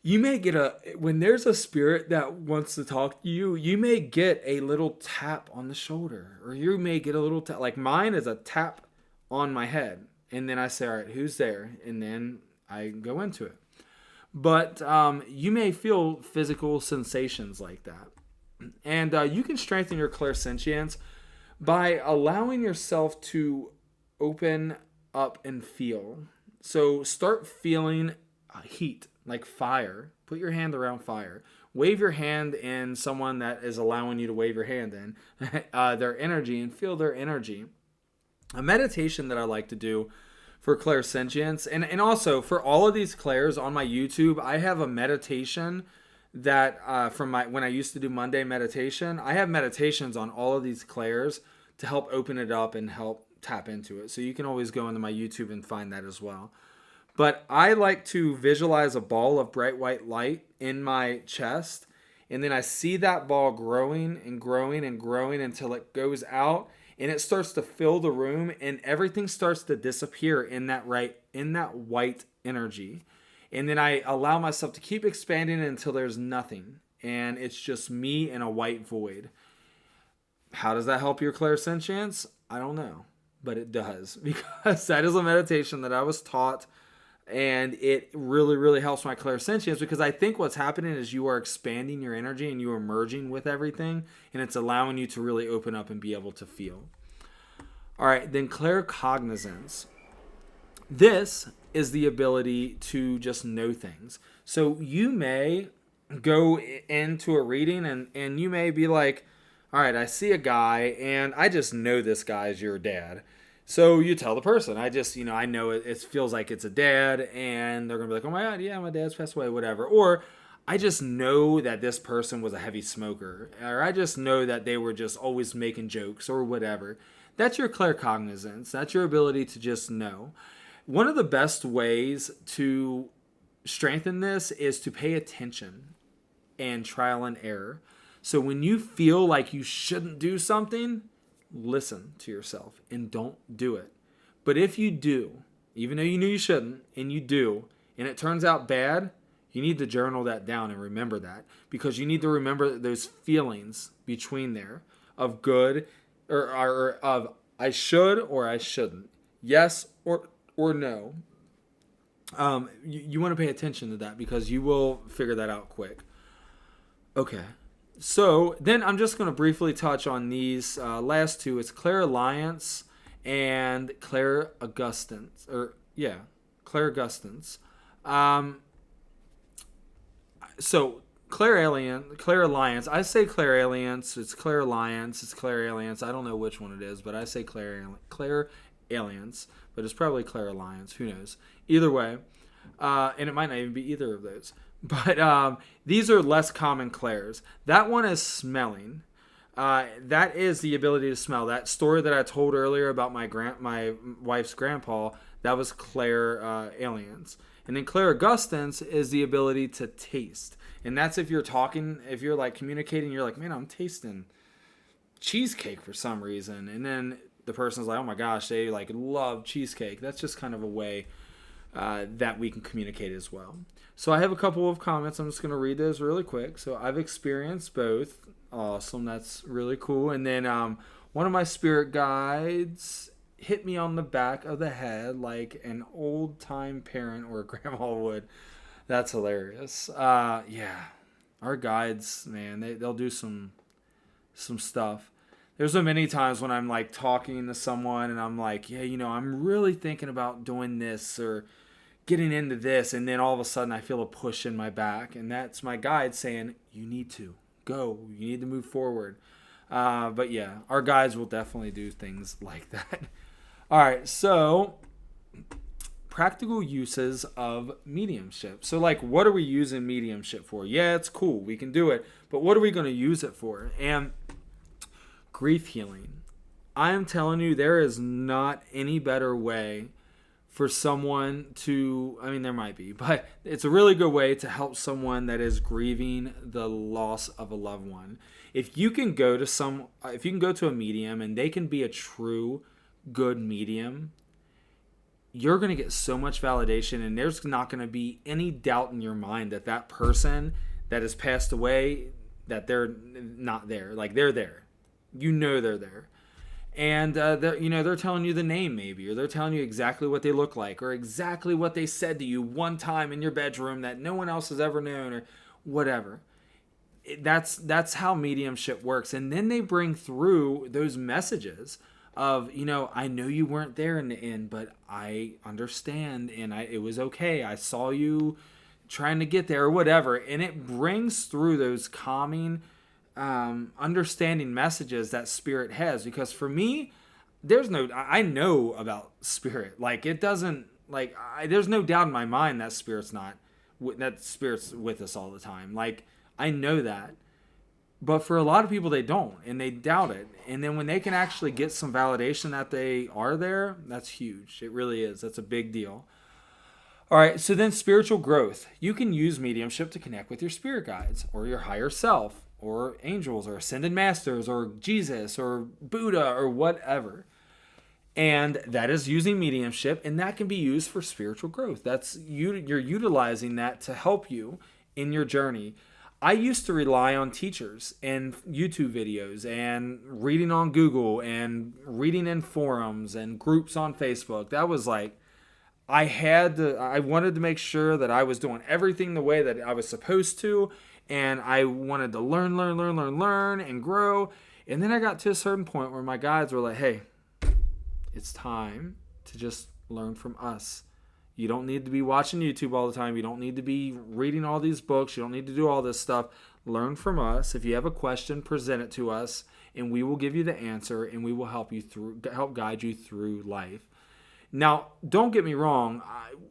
you may get when there's a spirit that wants to talk to you, you may get a little tap on the shoulder, or you may get a little tap. Like mine is a tap on my head. And then I say, all right, who's there? And then I go into it. But you may feel physical sensations like that. And you can strengthen your clairsentience by allowing yourself to open up and feel. So start feeling heat, like fire. Put your hand around fire. Wave your hand in someone that is allowing you to wave your hand in. Their energy, and feel their energy. A meditation that I like to do for clairsentience, and also for all of these clairs on my YouTube, I have a meditation that from when I used to do Monday meditation. I have meditations on all of these clairs to help open it up and help tap into it. So you can always go into my YouTube and find that as well. But I like to visualize a ball of bright white light in my chest, and then I see that ball growing and growing and growing until it goes out. And it starts to fill the room, and everything starts to disappear in that white energy. And then I allow myself to keep expanding until there's nothing. And it's just me in a white void. How does that help your clairsentience? I don't know. But it does. Because that is a meditation that I was taught. And it really, really helps my clairsentience, because I think what's happening is you are expanding your energy and you are merging with everything, and it's allowing you to really open up and be able to feel. All right, then claircognizance. This is the ability to just know things. So you may go into a reading and you may be like, all right, I see a guy and I just know this guy is your dad. So you tell the person, I know it feels like it's a dad, and they're going to be like, oh my God, yeah, my dad's passed away, whatever. Or I just know that this person was a heavy smoker, or I just know that they were just always making jokes or whatever. That's your claircognizance. That's your ability to just know. One of the best ways to strengthen this is to pay attention and trial and error. So when you feel like you shouldn't do something, listen to yourself and don't do it. But if you do, even though you knew you shouldn't, and you do, and it turns out bad, you need to journal that down and remember that, because you need to remember those feelings between there of good or of I should or I shouldn't, yes or no. You want to pay attention to that because you will figure that out quick. Okay. So then I'm just going to briefly touch on these last two. It's Claire Alliance and Claire Augustins. Claire Augustins. So Claire Alliance. I say Claire Alliance. It's Claire Alliance. It's Claire Alliance. I don't know which one it is, but I say Claire Alliance. But it's probably Claire Alliance. Who knows? Either way. And it might not even be either of those. But these are less common clairs. That one is smelling. That is the ability to smell. That story that I told earlier about my wife's grandpa, that was Claire Alliance. And then Claire Augustins is the ability to taste. And that's if you're talking, if you're like communicating, you're like, man, I'm tasting cheesecake for some reason. And then the person's like, oh my gosh, they like love cheesecake. That's just kind of a way that we can communicate as well. So I have a couple of comments. I'm just going to read those really quick. So I've experienced both. Awesome. That's really cool. And then one of my spirit guides hit me on the back of the head like an old-time parent or grandma would. That's hilarious. Yeah. Our guides, man, they'll do some stuff. There's so many times when I'm like talking to someone and I'm like, yeah, I'm really thinking about doing this or getting into this, and then all of a sudden I feel a push in my back, and that's my guide saying, you need to go, you need to move forward. But yeah, our guides will definitely do things like that. All right, so practical uses of mediumship. So like, what are we using mediumship for? Yeah, it's cool, we can do it, but what are we going to use it for? And grief healing. I am telling you, there is not any better way for someone to, there might be, but it's a really good way to help someone that is grieving the loss of a loved one. If you can go to a medium and they can be a true good medium, you're going to get so much validation, and there's not going to be any doubt in your mind that that person that has passed away, that they're not there. Like, they're there. They're there. And they're telling you the name maybe, or they're telling you exactly what they look like, or exactly what they said to you one time in your bedroom that no one else has ever known, or whatever. That's how mediumship works. And then they bring through those messages of, I know you weren't there in the end, but I understand, and it was okay. I saw you trying to get there, or whatever. And it brings through those calming, understanding messages that spirit has. Because for me, I know about spirit. Like, it doesn't, like, there's no doubt in my mind that spirit's with us all the time. Like, I know that. But for a lot of people, they don't, and they doubt it. And then when they can actually get some validation that they are there, that's huge. It really is. That's a big deal. All right, so then spiritual growth. You can use mediumship to connect with your spirit guides, or your higher self, or angels, or ascended masters, or Jesus, or Buddha, or whatever. And that is using mediumship, and that can be used for spiritual growth. You're utilizing that to help you in your journey. I used to rely on teachers and YouTube videos and reading on Google and reading in forums and groups on Facebook. That was like, I wanted to make sure that I was doing everything the way that I was supposed to, and I wanted to learn and grow. And then I got to a certain point where my guides were like, hey, it's time to just learn from us. You don't need to be watching YouTube all the time. You don't need to be reading all these books. You don't need to do all this stuff. Learn from us. If you have a question, present it to us, and we will give you the answer, and we will help guide you through life. Now, don't get me wrong.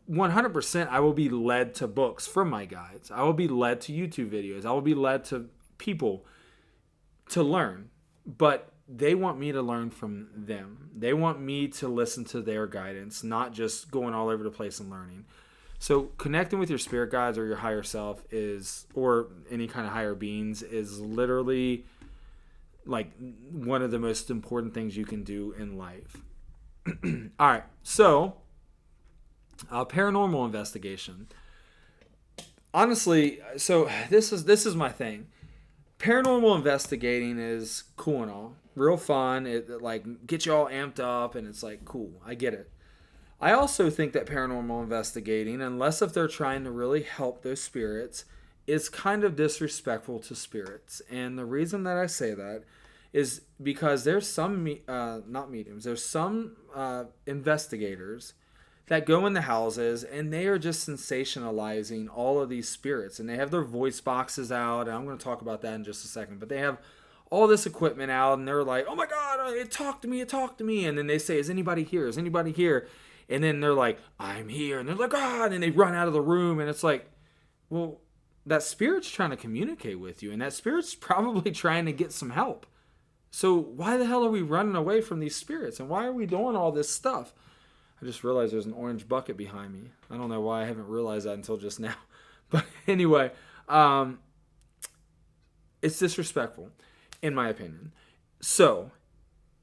100% I will be led to books from my guides. I will be led to YouTube videos. I will be led to people to learn. But they want me to learn from them. They want me to listen to their guidance, not just going all over the place and learning. So connecting with your spirit guides or your higher self or any kind of higher beings, is literally like one of the most important things you can do in life. All right, so paranormal investigation. Honestly, so this is my thing. Paranormal investigating is cool and all, real fun. It like gets you all amped up, and it's like cool. I get it. I also think that paranormal investigating, unless if they're trying to really help those spirits, is kind of disrespectful to spirits. And the reason that I say that is because there's some not mediums. There's some investigators that go in the houses and they are just sensationalizing all of these spirits, and they have their voice boxes out, and I'm going to talk about that in just a second, but they have all this equipment out, and they're like, oh my god, it talked to me, and then they say, is anybody here, and then they're like, I'm here, and they're like, god, and they run out of the room, and it's like, well, that spirit's trying to communicate with you, and that spirit's probably trying to get some help. So why the hell are we running away from these spirits, and why are we doing all this stuff? I just realized there's an orange bucket behind me. I don't know why I haven't realized that until just now. But anyway, it's disrespectful, in my opinion. So,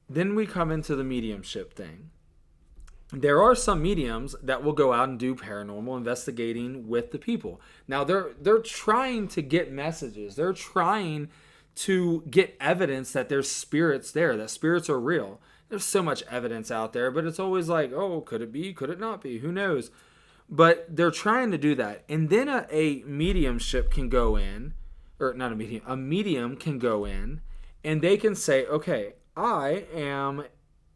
then we come into the mediumship thing. There are some mediums that will go out and do paranormal investigating with the people. Now, they're trying to get messages. They're trying to get evidence that there's spirits there, that spirits are real. There's so much evidence out there, but it's always like, oh, could it be? Could it not be? Who knows? But they're trying to do that. And then a mediumship can go in, or not a medium can go in, and they can say, okay, I am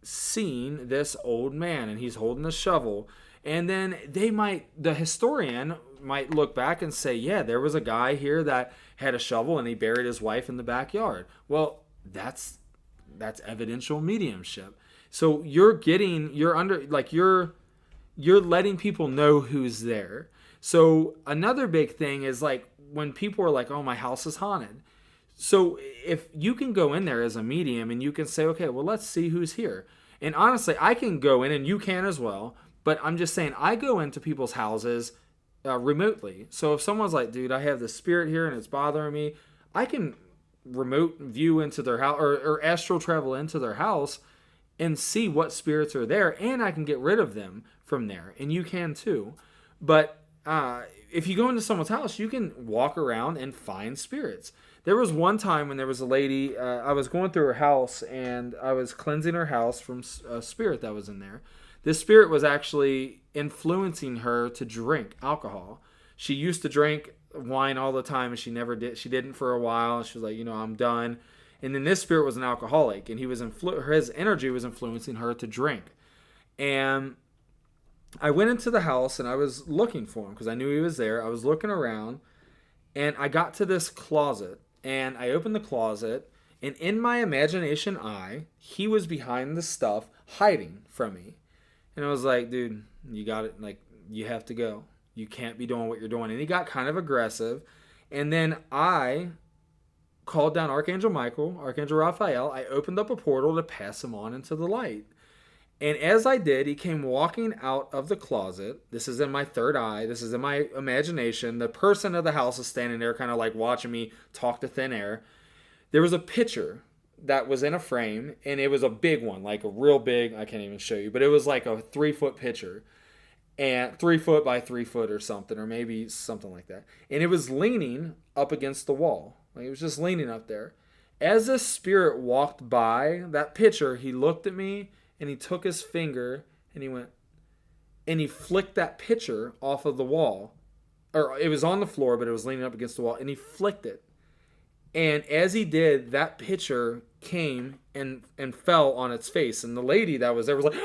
seeing this old man, and he's holding a shovel. And then the historian might look back and say, yeah, there was a guy here that had a shovel, and he buried his wife in the backyard. Well, that's evidential mediumship. So you're letting people know who's there. So another big thing is like when people are like, oh, my house is haunted. So if you can go in there as a medium and you can say, okay, well, let's see who's here. And honestly, I can go in, and you can as well, but I'm just saying, I go into people's houses remotely. So if someone's like, dude, I have this spirit here and it's bothering me, I can remote view into their house or astral travel into their house and see what spirits are there, and I can get rid of them from there, and you can too. But if you go into someone's house, you can walk around and find spirits. There was one time when there was a lady, I was going through her house, and I was cleansing her house from a spirit that was in there. This spirit was actually influencing her to drink alcohol. She used to drink wine all the time, and she never did. She didn't for a while, and she was like, I'm done. And then this spirit was an alcoholic, and his energy was influencing her to drink. And I went into the house, and I was looking for him because I knew he was there. I was looking around, and I got to this closet, and I opened the closet, and in my imagination he was behind the stuff hiding from me. And I was like, dude, you got it. Like, you have to go. You can't be doing what you're doing. And he got kind of aggressive. And then I called down Archangel Michael, Archangel Raphael. I opened up a portal to pass him on into the light. And as I did, he came walking out of the closet. This is in my third eye. This is in my imagination. The person of the house is standing there kind of like watching me talk to thin air. There was a picture that was in a frame, and it was a big one, like a real big, I can't even show you, but it was like a 3-foot picture. And 3 foot by 3 foot or something, or maybe something like that. And it was leaning up against the wall. Like it was just leaning up there. As this spirit walked by that picture, he looked at me, and he took his finger and he went, and he flicked that picture off of the wall. Or it was on the floor, but it was leaning up against the wall, and he flicked it. And as he did, that picture came and fell on its face. And the lady that was there was like,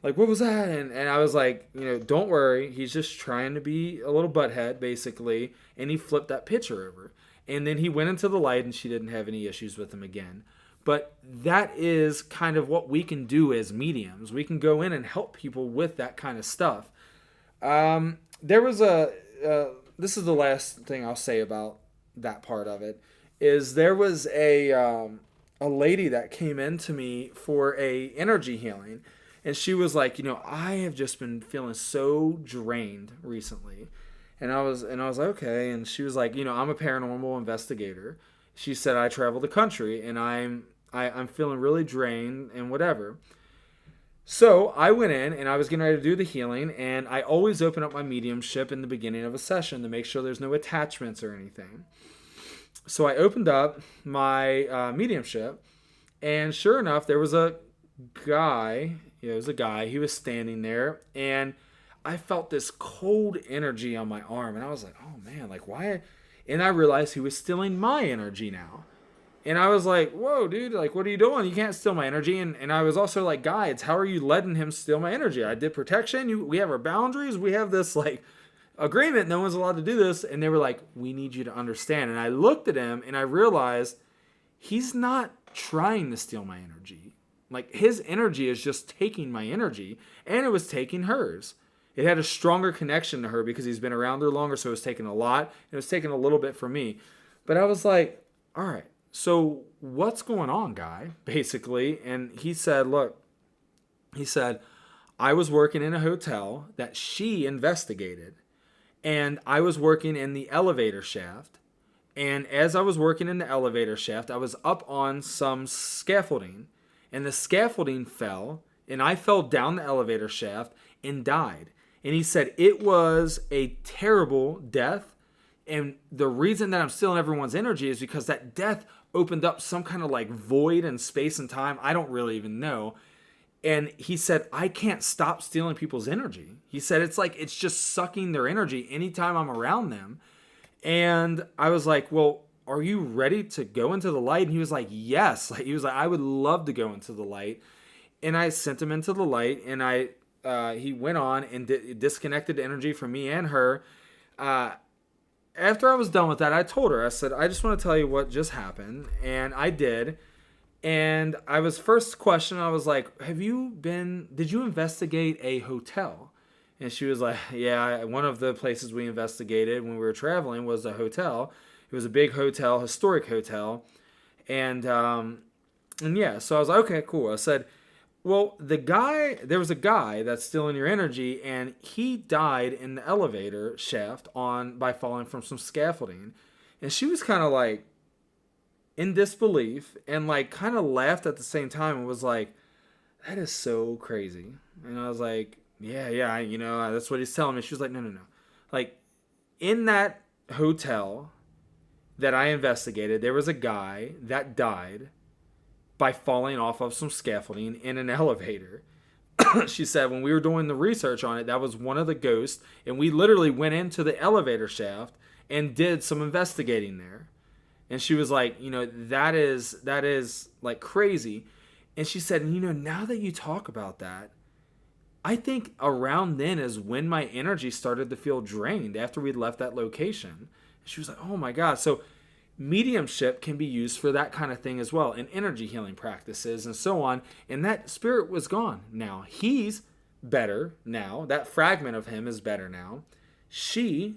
like, what was that? And I was like, don't worry. He's just trying to be a little butthead, basically. And he flipped that picture over. And then he went into the light, and she didn't have any issues with him again. But that is kind of what we can do as mediums. We can go in and help people with that kind of stuff. There was this is the last thing I'll say about that part of it, is there was a lady that came in to me for a energy healing. And she was like, I have just been feeling so drained recently. And I was like, okay. And she was like, I'm a paranormal investigator. She said, I travel the country and I'm feeling really drained and whatever. So I went in and I was getting ready to do the healing, and I always open up my mediumship in the beginning of a session to make sure there's no attachments or anything. So I opened up my mediumship, and sure enough, there was a guy. It was a guy. He was standing there, and I felt this cold energy on my arm, and I was like, oh man, like why? And I realized he was stealing my energy now. And I was like, whoa, dude, like, what are you doing? You can't steal my energy. And I was also like, guides, how are you letting him steal my energy? I did protection. We have our boundaries. We have this, like, agreement. No one's allowed to do this. And they were like, we need you to understand. And I looked at him and I realized he's not trying to steal my energy. Like, his energy is just taking my energy, and it was taking hers. It had a stronger connection to her because he's been around her longer, so it was taking a lot. It was taking a little bit from me. But I was like, all right. So what's going on, guy? Basically. And he said, look, I was working in a hotel that she investigated, and I was working in the elevator shaft. And as I was working in the elevator shaft, I was up on some scaffolding, and the scaffolding fell, and I fell down the elevator shaft and died. And he said it was a terrible death. And the reason that I'm stealing everyone's energy is because that death opened up some kind of like void in space and time. I don't really even know. And he said, I can't stop stealing people's energy. He said, it's like, it's just sucking their energy anytime I'm around them. And I was like, well, are you ready to go into the light? And he was like, yes. Like, he was like, I would love to go into the light. And I sent him into the light, and he went on and disconnected energy from me and her. After I was done with that, I told her, I said, I just want to tell you what just happened. And I did. And I was first question, I was like, did you investigate a hotel? And she was like, yeah, one of the places we investigated when we were traveling was a hotel. It was a big hotel, historic hotel. And yeah, so I was like, okay, cool. I said, well, there was a guy that's stealing your energy, and he died in the elevator shaft by falling from some scaffolding. And she was kind of like in disbelief and like kind of laughed at the same time and was like, that is so crazy. And I was like, yeah, that's what he's telling me. She was like, no. Like, in that hotel that I investigated, there was a guy that died by falling off of some scaffolding in an elevator. She said when we were doing the research on it, that was one of the ghosts, and we literally went into the elevator shaft and did some investigating there. And she was like, that is like crazy. And she said, now that you talk about that, I think around then is when my energy started to feel drained after we'd left that location. And she was like, oh my God. So mediumship can be used for that kind of thing as well, in energy healing practices and so on. And that spirit was gone now. He's better now. That fragment of him is better now. She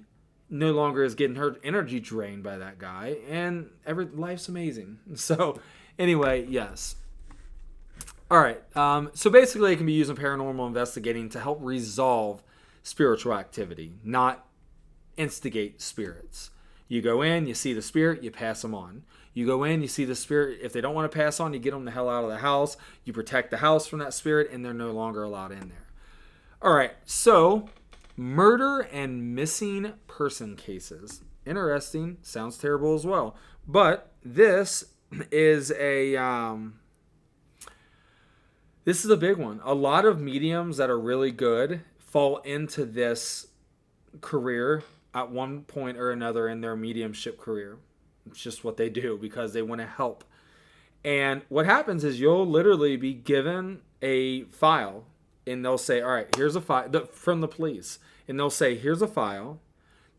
no longer is getting her energy drained by that guy, and life's amazing. So anyway, yes. All right. So basically it can be used in paranormal investigating to help resolve spiritual activity, not instigate spirits. You go in, you see the spirit, you pass them on. You go in, you see the spirit. If they don't want to pass on, you get them the hell out of the house. You protect the house from that spirit, and they're no longer allowed in there. All right, so murder and missing person cases. Interesting. Sounds terrible as well. But this is a big one. A lot of mediums that are really good fall into this career at one point or another in their mediumship career. It's just what they do because they want to help. And what happens is you'll literally be given a file, and they'll say, all right, here's a file from the police. And they'll say, here's a file.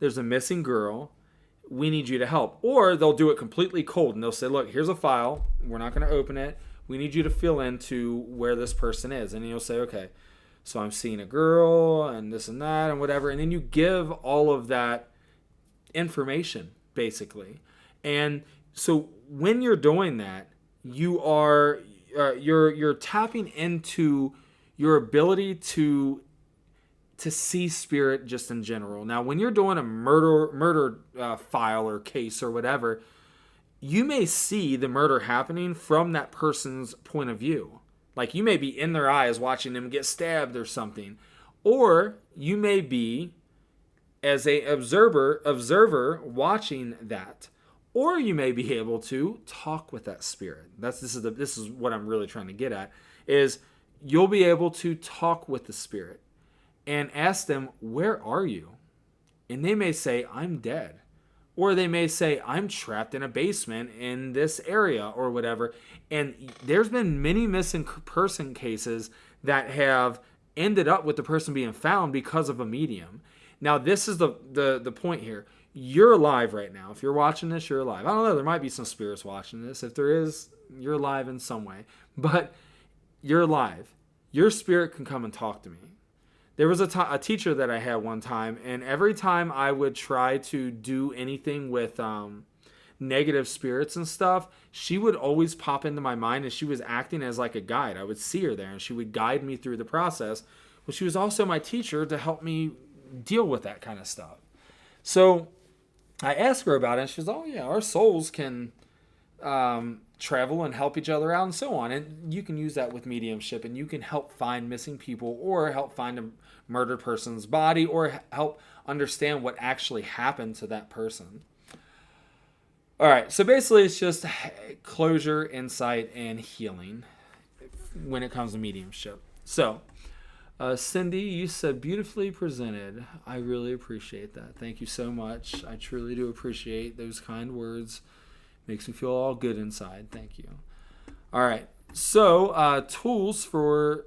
There's a missing girl. We need you to help. Or they'll do it completely cold, and they'll say, look, here's a file. We're not going to open it. We need you to fill into where this person is. And you'll say, okay, so I'm seeing a girl and this and that and whatever. And then you give all of that information, basically. And so when you're doing that, you're tapping into your ability to see spirit just in general. Now, when you're doing a murder file or case or whatever, you may see the murder happening from that person's point of view. Like, you may be in their eyes watching them get stabbed or something. Or you may be as a observer watching that. Or you may be able to talk with that spirit. This is what I'm really trying to get at, is you'll be able to talk with the spirit and ask them, where are you? And they may say, I'm dead. Or they may say, I'm trapped in a basement in this area or whatever. And there's been many missing person cases that have ended up with the person being found because of a medium. Now, this is the point here. You're alive right now. If you're watching this, you're alive. I don't know. There might be some spirits watching this. If there is, you're alive in some way. But you're alive. Your spirit can come and talk to me. There was a teacher that I had one time, and every time I would try to do anything with negative spirits and stuff, she would always pop into my mind, and she was acting as like a guide. I would see her there, and she would guide me through the process. But she was also my teacher to help me deal with that kind of stuff. So I asked her about it, and she was, oh yeah, our souls can travel and help each other out and so on. And you can use that with mediumship, and you can help find missing people or help find a murdered person's body or help understand what actually happened to that person. All right, so basically it's just closure, insight, and healing when it comes to mediumship. So, Cindy, you said beautifully presented. I really appreciate that. Thank you so much. I truly do appreciate those kind words. Makes me feel all good inside. Thank you. All right. So, tools for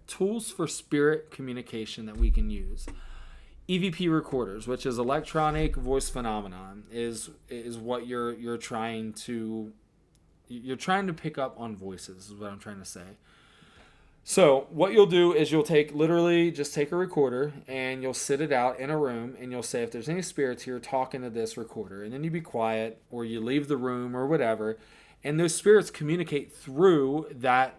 tools for spirit communication that we can use. EVP recorders, which is electronic voice phenomenon, is what you're trying to pick up on voices. Is what I'm trying to say. So what you'll do is you'll take a recorder and you'll sit it out in a room and you'll say, if there's any spirits here, talking to this recorder, and then you be quiet or you leave the room or whatever, and those spirits communicate through that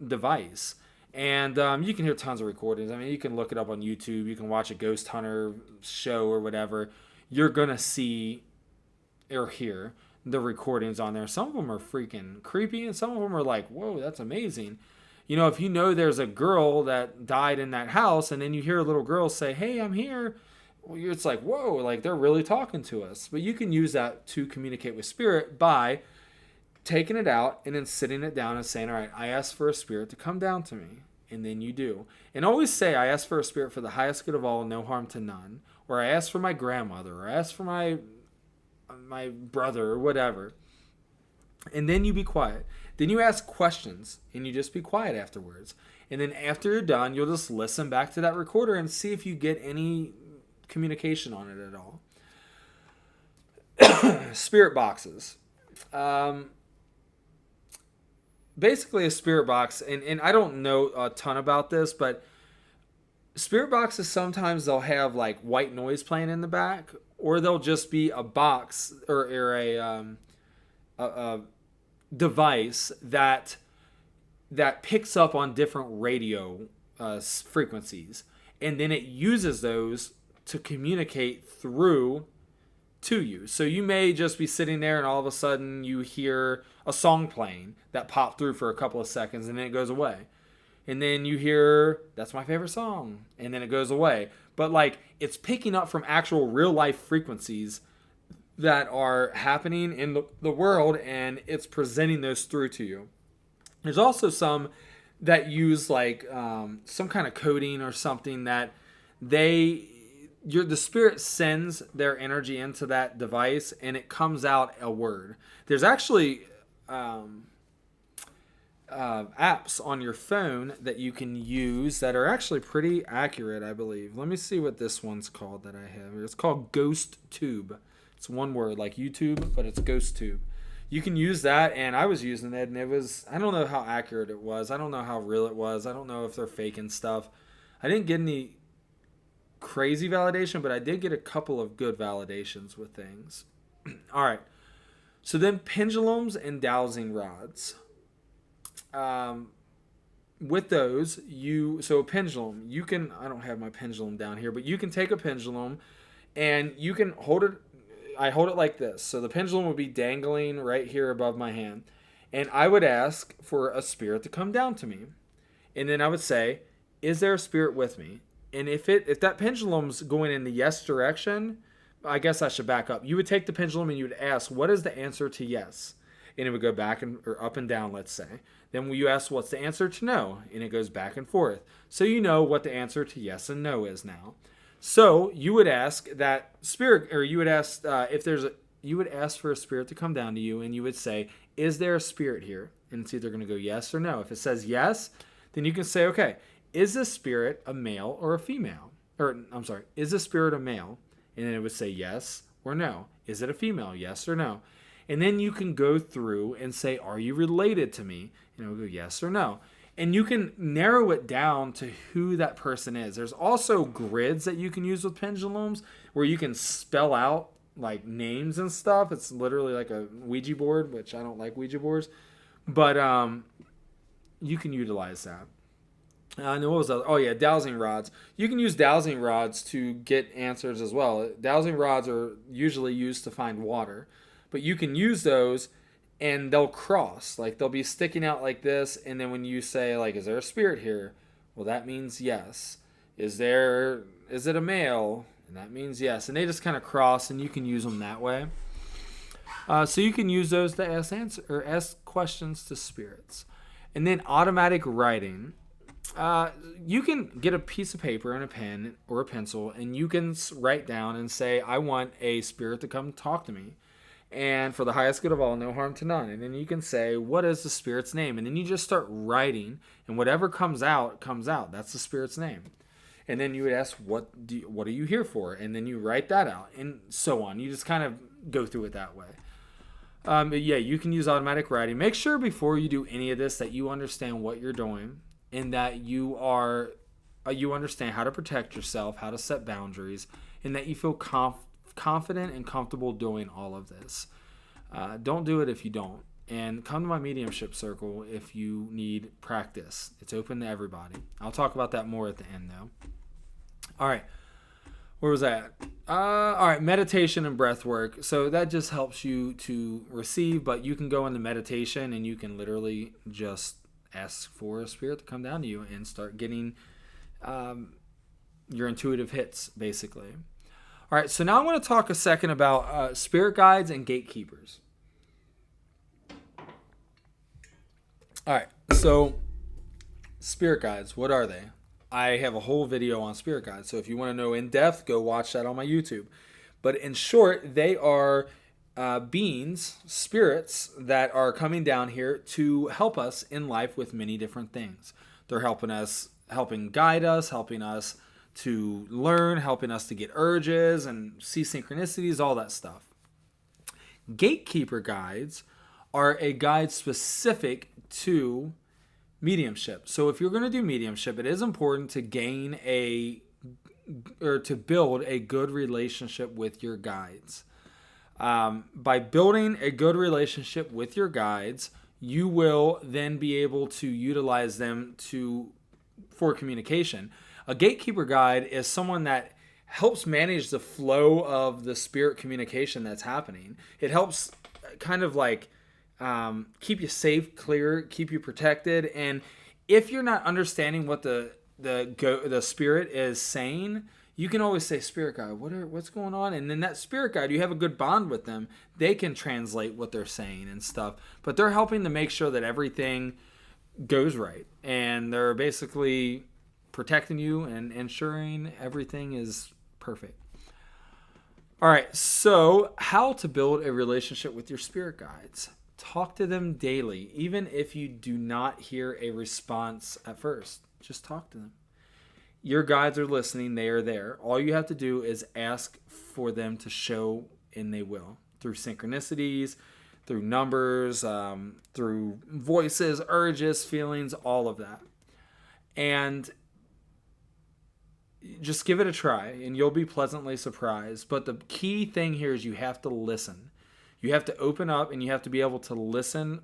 device. And you can hear tons of recordings. I mean, you can look it up on YouTube. You can watch a ghost hunter show or whatever. You're gonna see or hear the recordings on there. Some of them are freaking creepy, and some of them are like, whoa, that's amazing. You know, if you know there's a girl that died in that house, and then you hear a little girl say, hey, I'm here, well, it's like, whoa, like they're really talking to us. But you can use that to communicate with spirit by taking it out and then sitting it down and saying, all right, I asked for a spirit to come down to me. And then you do. And always say, I asked for a spirit for the highest good of all, no harm to none. Or I asked for my grandmother, or I asked for my brother, or whatever. And then you be quiet. Then you ask questions, and you just be quiet afterwards. And then after you're done, you'll just listen back to that recorder and see if you get any communication on it at all. Spirit boxes. Basically, a spirit box, and I don't know a ton about this, but spirit boxes, sometimes they'll have like white noise playing in the back, or they'll just be a box or a device that picks up on different radio frequencies, and then it uses those to communicate through to you. So you may just be sitting there and all of a sudden you hear a song playing that popped through for a couple of seconds and then it goes away. And then you hear, that's my favorite song, and then it goes away. But like, it's picking up from actual real life frequencies that are happening in the world, and it's presenting those through to you. There's also some that use like some kind of coding or something that the spirit sends their energy into that device, and it comes out a word. There's actually apps on your phone that you can use that are actually pretty accurate, I believe. Let me see what this one's called that I have. It's called Ghost Tube. It's one word, like YouTube, but it's Ghost Tube. You can use that, and I was using it, and it was, I don't know how accurate it was. I don't know how real it was. I don't know if they're faking stuff. I didn't get any crazy validation, but I did get a couple of good validations with things. All right. So then pendulums and dowsing rods. with those, so a pendulum, you can, I don't have my pendulum down here, but you can take a pendulum and you can hold it. I hold it like this. So the pendulum would be dangling right here above my hand. And I would ask for a spirit to come down to me. And then I would say, is there a spirit with me? And if that pendulum's going in the yes direction, I guess I should back up. You would take the pendulum and you would ask, what is the answer to yes? And it would go back or up and down, let's say. Then you ask, what's the answer to no? And it goes back and forth. So you know what the answer to yes and no is now. So you would ask that spirit, or you would ask you would ask for a spirit to come down to you, and you would say, is there a spirit here? And it's either going to go yes or no. If it says yes, then you can say, okay, is this spirit a male or a female? Or I'm sorry, is this spirit a male? And then it would say yes or no. Is it a female? Yes or no. And then you can go through and say, are you related to me? And it will go yes or no. And you can narrow it down to who that person is. There's also grids that you can use with pendulums where you can spell out like names and stuff. It's literally like a Ouija board, which I don't like Ouija boards. But you can utilize that. And what was that? Oh, yeah, dowsing rods. You can use dowsing rods to get answers as well. Dowsing rods are usually used to find water. But you can use those and they'll cross. Like they'll be sticking out like this. And then when you say, like, is there a spirit here? Well, that means yes. Is it a male? And that means yes. And they just kind of cross, and you can use them that way. So you can use those to ask questions to spirits. And then automatic writing. You can get a piece of paper and a pen or a pencil, and you can write down and say, I want a spirit to come talk to me. And for the highest good of all, no harm to none. And then you can say, what is the spirit's name? And then you just start writing, and whatever comes out, comes out. That's the spirit's name. And then you would ask, what are you here for? And then you write that out, and so on. You just kind of go through it that way. Yeah, you can use automatic writing. Make sure before you do any of this that you understand what you're doing, and that you understand how to protect yourself, how to set boundaries, and that you feel confident and comfortable doing all of this. Don't do it if you don't. And come to my mediumship circle if you need practice. It's open to everybody. I'll talk about that more at the end, though. All right. Where was that? All right, meditation and breath work. So that just helps you to receive, but you can go into meditation and you can literally just ask for a spirit to come down to you and start getting your intuitive hits, basically. All right, so now I want to talk a second about spirit guides and gatekeepers. All right, so spirit guides, what are they? I have a whole video on spirit guides, so if you want to know in depth, go watch that on my YouTube. But in short, they are beings, spirits that are coming down here to help us in life with many different things. They're helping guide us, helping us to learn, helping us to get urges and see synchronicities, all that stuff. Gatekeeper guides are a guide specific to mediumship. So if you're going to do mediumship, it is important to to build a good relationship with your guides. By building a good relationship with your guides, you will then be able to utilize them for communication. A gatekeeper guide is someone that helps manage the flow of the spirit communication that's happening. It helps kind of like keep you safe, clear, keep you protected. And if you're not understanding what the spirit is saying, you can always say, spirit guide, what's going on? And then that spirit guide, you have a good bond with them. They can translate what they're saying and stuff. But they're helping to make sure that everything goes right. And they're basically protecting you and ensuring everything is perfect. All right, so how to build a relationship with your spirit guides. Talk to them daily, even if you do not hear a response at first. Just talk to them. Your guides are listening. They are there. All you have to do is ask for them to show, and they will. Through synchronicities, through numbers, through voices, urges, feelings, all of that. And just give it a try, and you'll be pleasantly surprised. But the key thing here is you have to listen. You have to open up, and you have to be able to listen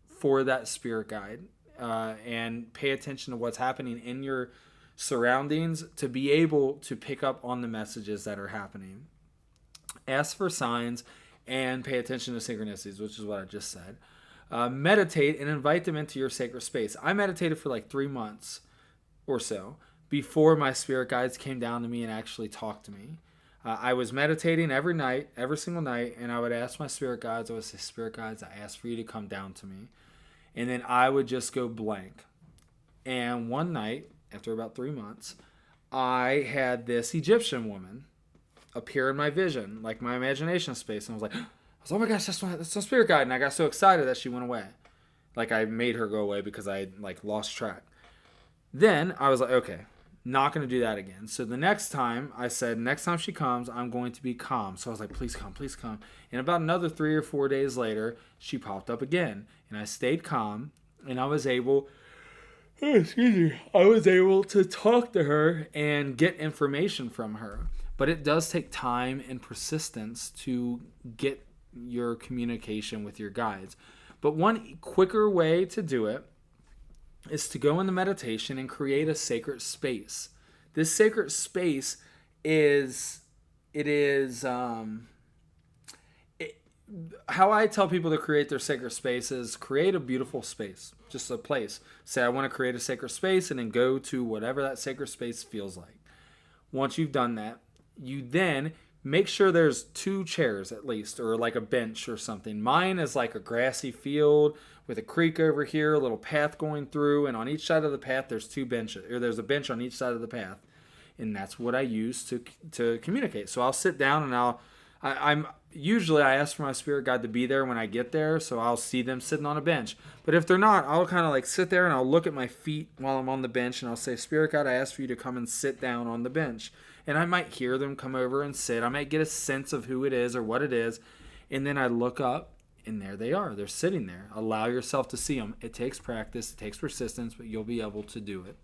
for that spirit guide. and pay attention to what's happening in your surroundings to be able to pick up on the messages that are happening. Ask for signs and pay attention to synchronicities, which is what I just said. Meditate and invite them into your sacred space. I meditated for like 3 months or so before my spirit guides came down to me and actually talked to me. I was meditating every night, every single night, and I would ask my spirit guides, I would say, Spirit guides, I ask for you to come down to me. And then I would just go blank. And one night, after about 3 months, I had this Egyptian woman appear in my vision, like my imagination space. And I was like, oh my gosh, that's my spirit guide. And I got so excited that she went away. Like I made her go away because I lost track. Then I was like, okay, not going to do that again. So the next time I said, next time she comes, I'm going to be calm. So I was like, please come, please come. And about another 3 or 4 days later, she popped up again. And I stayed calm and I was able to talk to her and get information from her. But it does take time and persistence to get your communication with your guides. But one quicker way to do it is to go in the meditation and create a sacred space. This sacred space how I tell people to create their sacred space is create a beautiful space, just a place. Say, I want to create a sacred space, and then go to whatever that sacred space feels like. Once you've done that, you then make sure there's 2 chairs at least, or like a bench or something. Mine is like a grassy field with a creek over here, a little path going through, and on each side of the path there's 2 benches, or there's a bench on each side of the path, and that's what I use to communicate. So I'll sit down and I'm usually I ask for my spirit guide to be there when I get there, so I'll see them sitting on a bench. But if they're not, I'll kind of like sit there and I'll look at my feet while I'm on the bench, and I'll say, Spirit guide, I ask for you to come and sit down on the bench. And I might hear them come over and sit. I might get a sense of who it is or what it is, and then I look up, and there they are. They're sitting there. Allow yourself to see them. It takes practice. It takes persistence, but you'll be able to do it.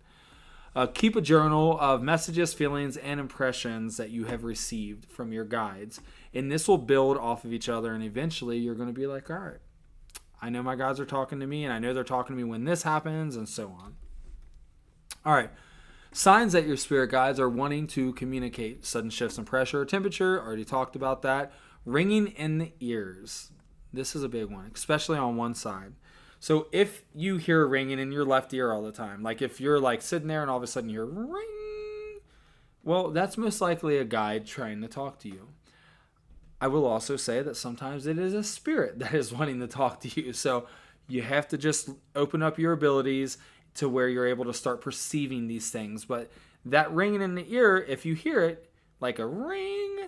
Keep a journal of messages, feelings, and impressions that you have received from your guides. And this will build off of each other. And eventually you're going to be like, all right, I know my guides are talking to me, and I know they're talking to me when this happens, and so on. All right. Signs that your spirit guides are wanting to communicate. Sudden shifts in pressure or temperature. Already talked about that. Ringing in the ears. This is a big one, especially on one side. So if you hear ringing in your left ear all the time, like if you're like sitting there and all of a sudden you hear ring, well, that's most likely a guide trying to talk to you. I will also say that sometimes it is a spirit that is wanting to talk to you. So you have to just open up your abilities to where you're able to start perceiving these things. But that ringing in the ear, if you hear it like a ring,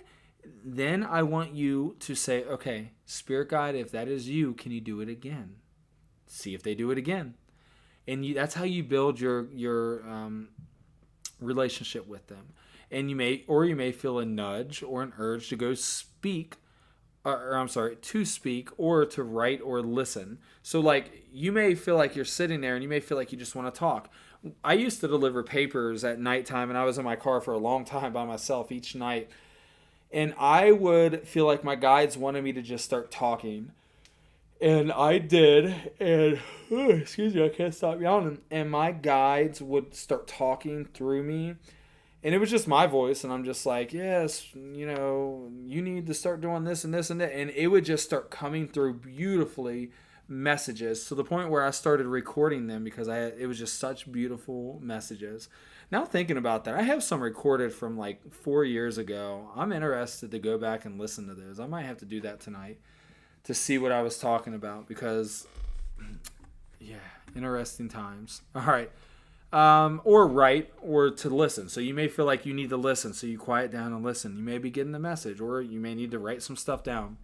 then I want you to say, okay, spirit guide, if that is you, can you do it again? See if they do it again. And that's how you build your relationship with them. And you may feel a nudge or an urge to go speak, to speak or to write or listen. So like you may feel like you're sitting there and you may feel like you just want to talk. I used to deliver papers at nighttime, and I was in my car for a long time by myself each night. And I would feel like my guides wanted me to just start talking. And I did, and excuse me, I can't stop yawning. And my guides would start talking through me, and it was just my voice, and I'm just like, yes, you need to start doing this and this and that, and it would just start coming through beautifully, messages to the point where I started recording them because it was just such beautiful messages. Now thinking about that, I have some recorded from like 4 years ago. I'm interested to go back and listen to those. I might have to do that tonight to see what I was talking about because, yeah, interesting times. All right. Or write or to listen. So you may feel like you need to listen, so you quiet down and listen. You may be getting the message, or you may need to write some stuff down.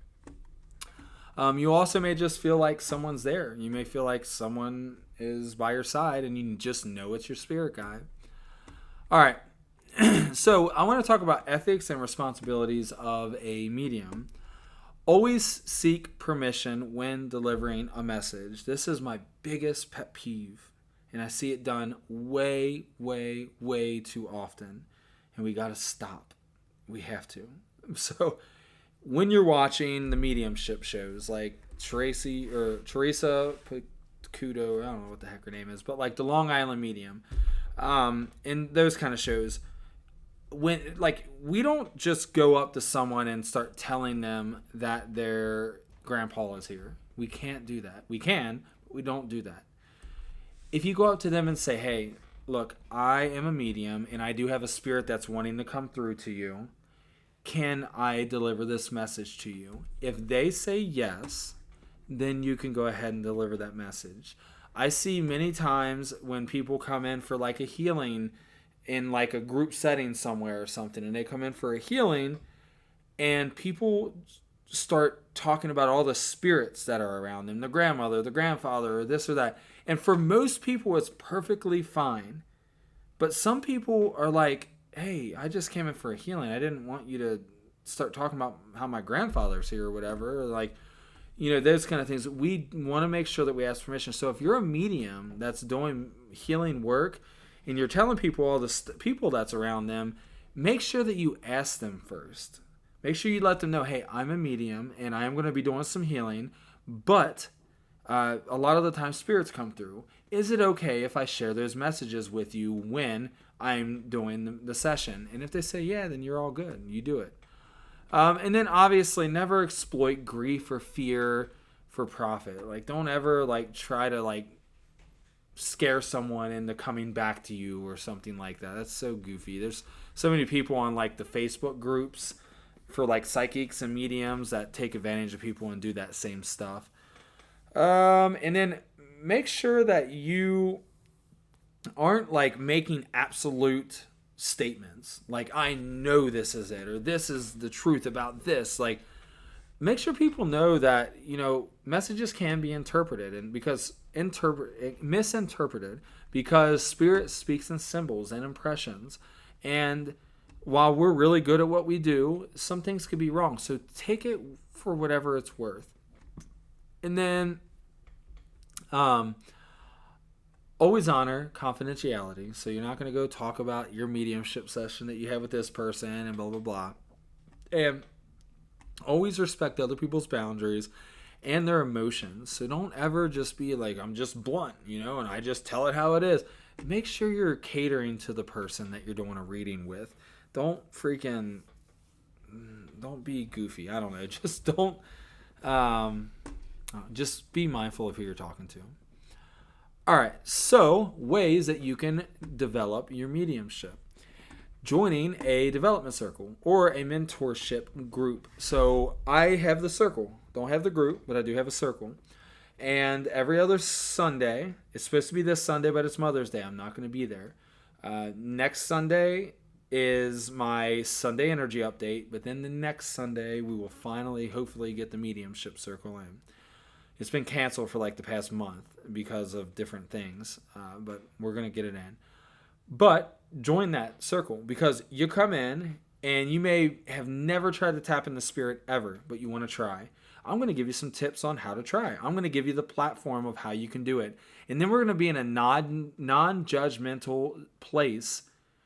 You also may just feel like someone's there. You may feel like someone is by your side and you just know it's your spirit guide. All right. So I want to talk about ethics and responsibilities of a medium. Always seek permission when delivering a message. This is my biggest pet peeve, and I see it done way, way, way too often, and we got to stop. We have to. So when you're watching the mediumship shows like Teresa Kudo, I don't know what the heck her name is, but like the Long Island Medium, and those kind of shows. When like we don't just go up to someone and start telling them that their grandpa is here. We can't do that. We can, but we don't do that. If you go up to them and say, hey, look, I am a medium and I do have a spirit that's wanting to come through to you. Can I deliver this message to you? If they say yes, then you can go ahead and deliver that message. I see many times when people come in for like a healing in like a group setting somewhere or something, and they come in for a healing and people start talking about all the spirits that are around them, the grandmother, the grandfather, or this or that. And for most people, it's perfectly fine. But some people are like, hey, I just came in for a healing. I didn't want you to start talking about how my grandfather's here or whatever. Or like, those kind of things. We want to make sure that we ask permission. So if you're a medium that's doing healing work and you're telling people all the people that's around them, make sure that you ask them first. Make sure you let them know, hey, I'm a medium and I am going to be doing some healing, but a lot of the time spirits come through. Is it okay if I share those messages with you when I'm doing the session? And if they say, yeah, then you're all good. You do it. And then obviously never exploit grief or fear for profit. Like don't ever like try to like scare someone into coming back to you or something like that. That's so goofy. There's so many people on like the Facebook groups for like psychics and mediums that take advantage of people and do that same stuff. And then make sure that you aren't like making absolute statements like I know this is it or this is the truth about this. Like make sure people know that messages can be interpreted, and because misinterpreted, because spirit speaks in symbols and impressions, and while we're really good at what we do, some things could be wrong. So take it for whatever it's worth. And then always honor confidentiality. So you're not going to go talk about your mediumship session that you have with this person and blah, blah, blah. And always respect other people's boundaries and their emotions. So don't ever just be like, I'm just blunt, and I just tell it how it is. Make sure you're catering to the person that you're doing a reading with. Don't be goofy. I don't know. Just don't, just be mindful of who you're talking to. All right. So ways that you can develop your mediumship. Joining a development circle or a mentorship group. So I have the circle. Don't have the group, but I do have a circle. And every other Sunday, it's supposed to be this Sunday, but it's Mother's Day. I'm not going to be there. Next Sunday is my Sunday energy update, but then the next Sunday we will finally, hopefully, get the mediumship circle in. It's been canceled for like the past month because of different things, but we're going to get it in. But join that circle because you come in and you may have never tried to tap into spirit ever, but you want to try. I'm going to give you some tips on how to try. I'm going to give you the platform of how you can do it. And then we're going to be in a non-judgmental place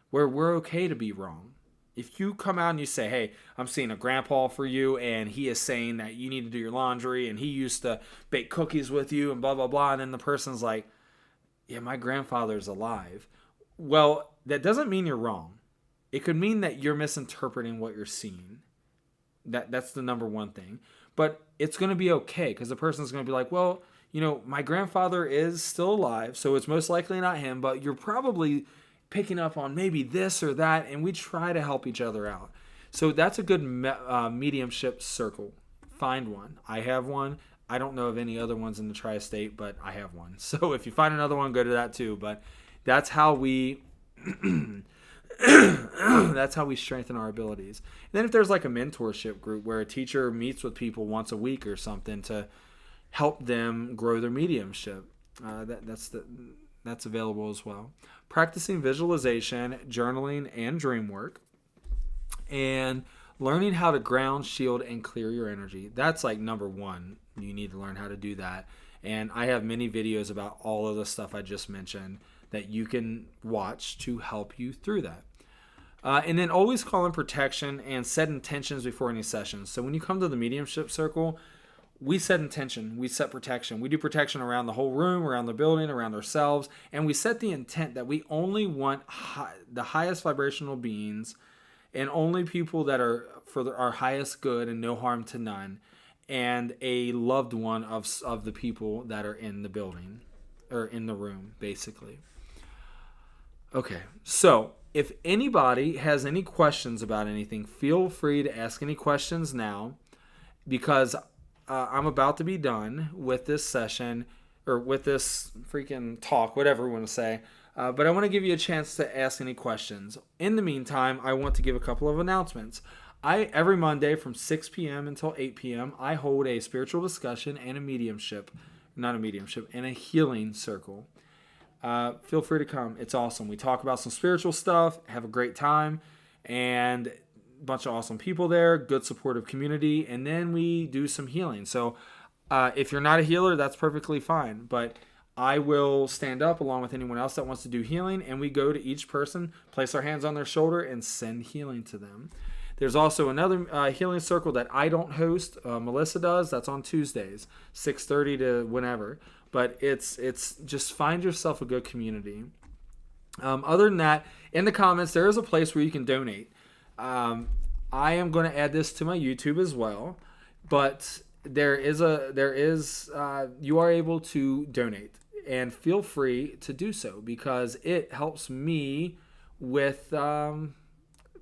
where we're okay to be wrong. If you come out and you say, hey, I'm seeing a grandpa for you, and he is saying that you need to do your laundry, and he used to bake cookies with you, and blah, blah, blah, and then the person's like, yeah, my grandfather's alive. Well, that doesn't mean you're wrong. It could mean that you're misinterpreting what you're seeing. That's the number one thing. But it's going to be okay, because the person's going to be like, well, my grandfather is still alive, so it's most likely not him, but you're probably picking up on maybe this or that, and we try to help each other out. So that's a good mediumship circle. Find one. I have one. I don't know of any other ones in the tri-state, but I have one. So if you find another one, go to that too. But that's how we that's how we strengthen our abilities. And then if there's like a mentorship group where a teacher meets with people once a week or something to help them grow their mediumship, that's available as well. Practicing visualization, journaling, and dream work. And learning how to ground, shield, and clear your energy. That's like number one. You need to learn how to do that. And I have many videos about all of the stuff I just mentioned that you can watch to help you through that. And then always call in protection and set intentions before any sessions. So when you come to the mediumship circle, we set intention, we set protection. We do protection around the whole room, around the building, around ourselves, and we set the intent that we only want the highest vibrational beings and only people that are for our highest good and no harm to none, and a loved one of the people that are in the building or in the room, basically. Okay, so if anybody has any questions about anything, feel free to ask any questions now, because I'm about to be done with this session, or with this freaking talk, whatever we want to say. But I want to give you a chance to ask any questions. In the meantime, I want to give a couple of announcements. Every Monday from 6 p.m. until 8 p.m., I hold a spiritual discussion and and a healing circle. Feel free to come. It's awesome. We talk about some spiritual stuff, have a great time, and a bunch of awesome people there, good supportive community, and then we do some healing. So if you're not a healer, that's perfectly fine, but I will stand up along with anyone else that wants to do healing, and we go to each person, place our hands on their shoulder, and send healing to them. There's also another healing circle that I don't host. Melissa does. That's on Tuesdays, 6:30 to whenever. But it's just find yourself a good community. Other than that, in the comments, there is a place where you can donate. I am going to add this to my YouTube as well, but you are able to donate, and feel free to do so, because it helps me with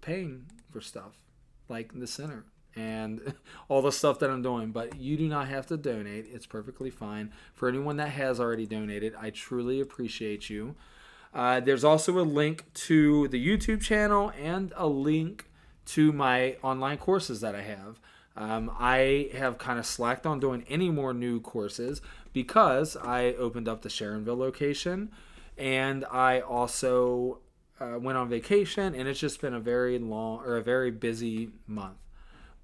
paying for stuff like the center and all the stuff that I'm doing. But you do not have to donate. It's perfectly fine. For anyone that has already donated, I truly appreciate you. There's also a link to the YouTube channel and a link to my online courses that I have. I have kind of slacked on doing any more new courses because I opened up the Sharonville location, and I also went on vacation, and it's just been a very busy month.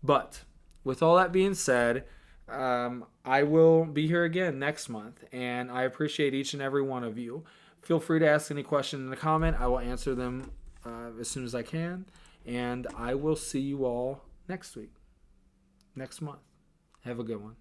But with all that being said, I will be here again next month, and I appreciate each and every one of you. Feel free to ask any question in the comment. I will answer them as soon as I can, and I will see you all next month. Have a good one.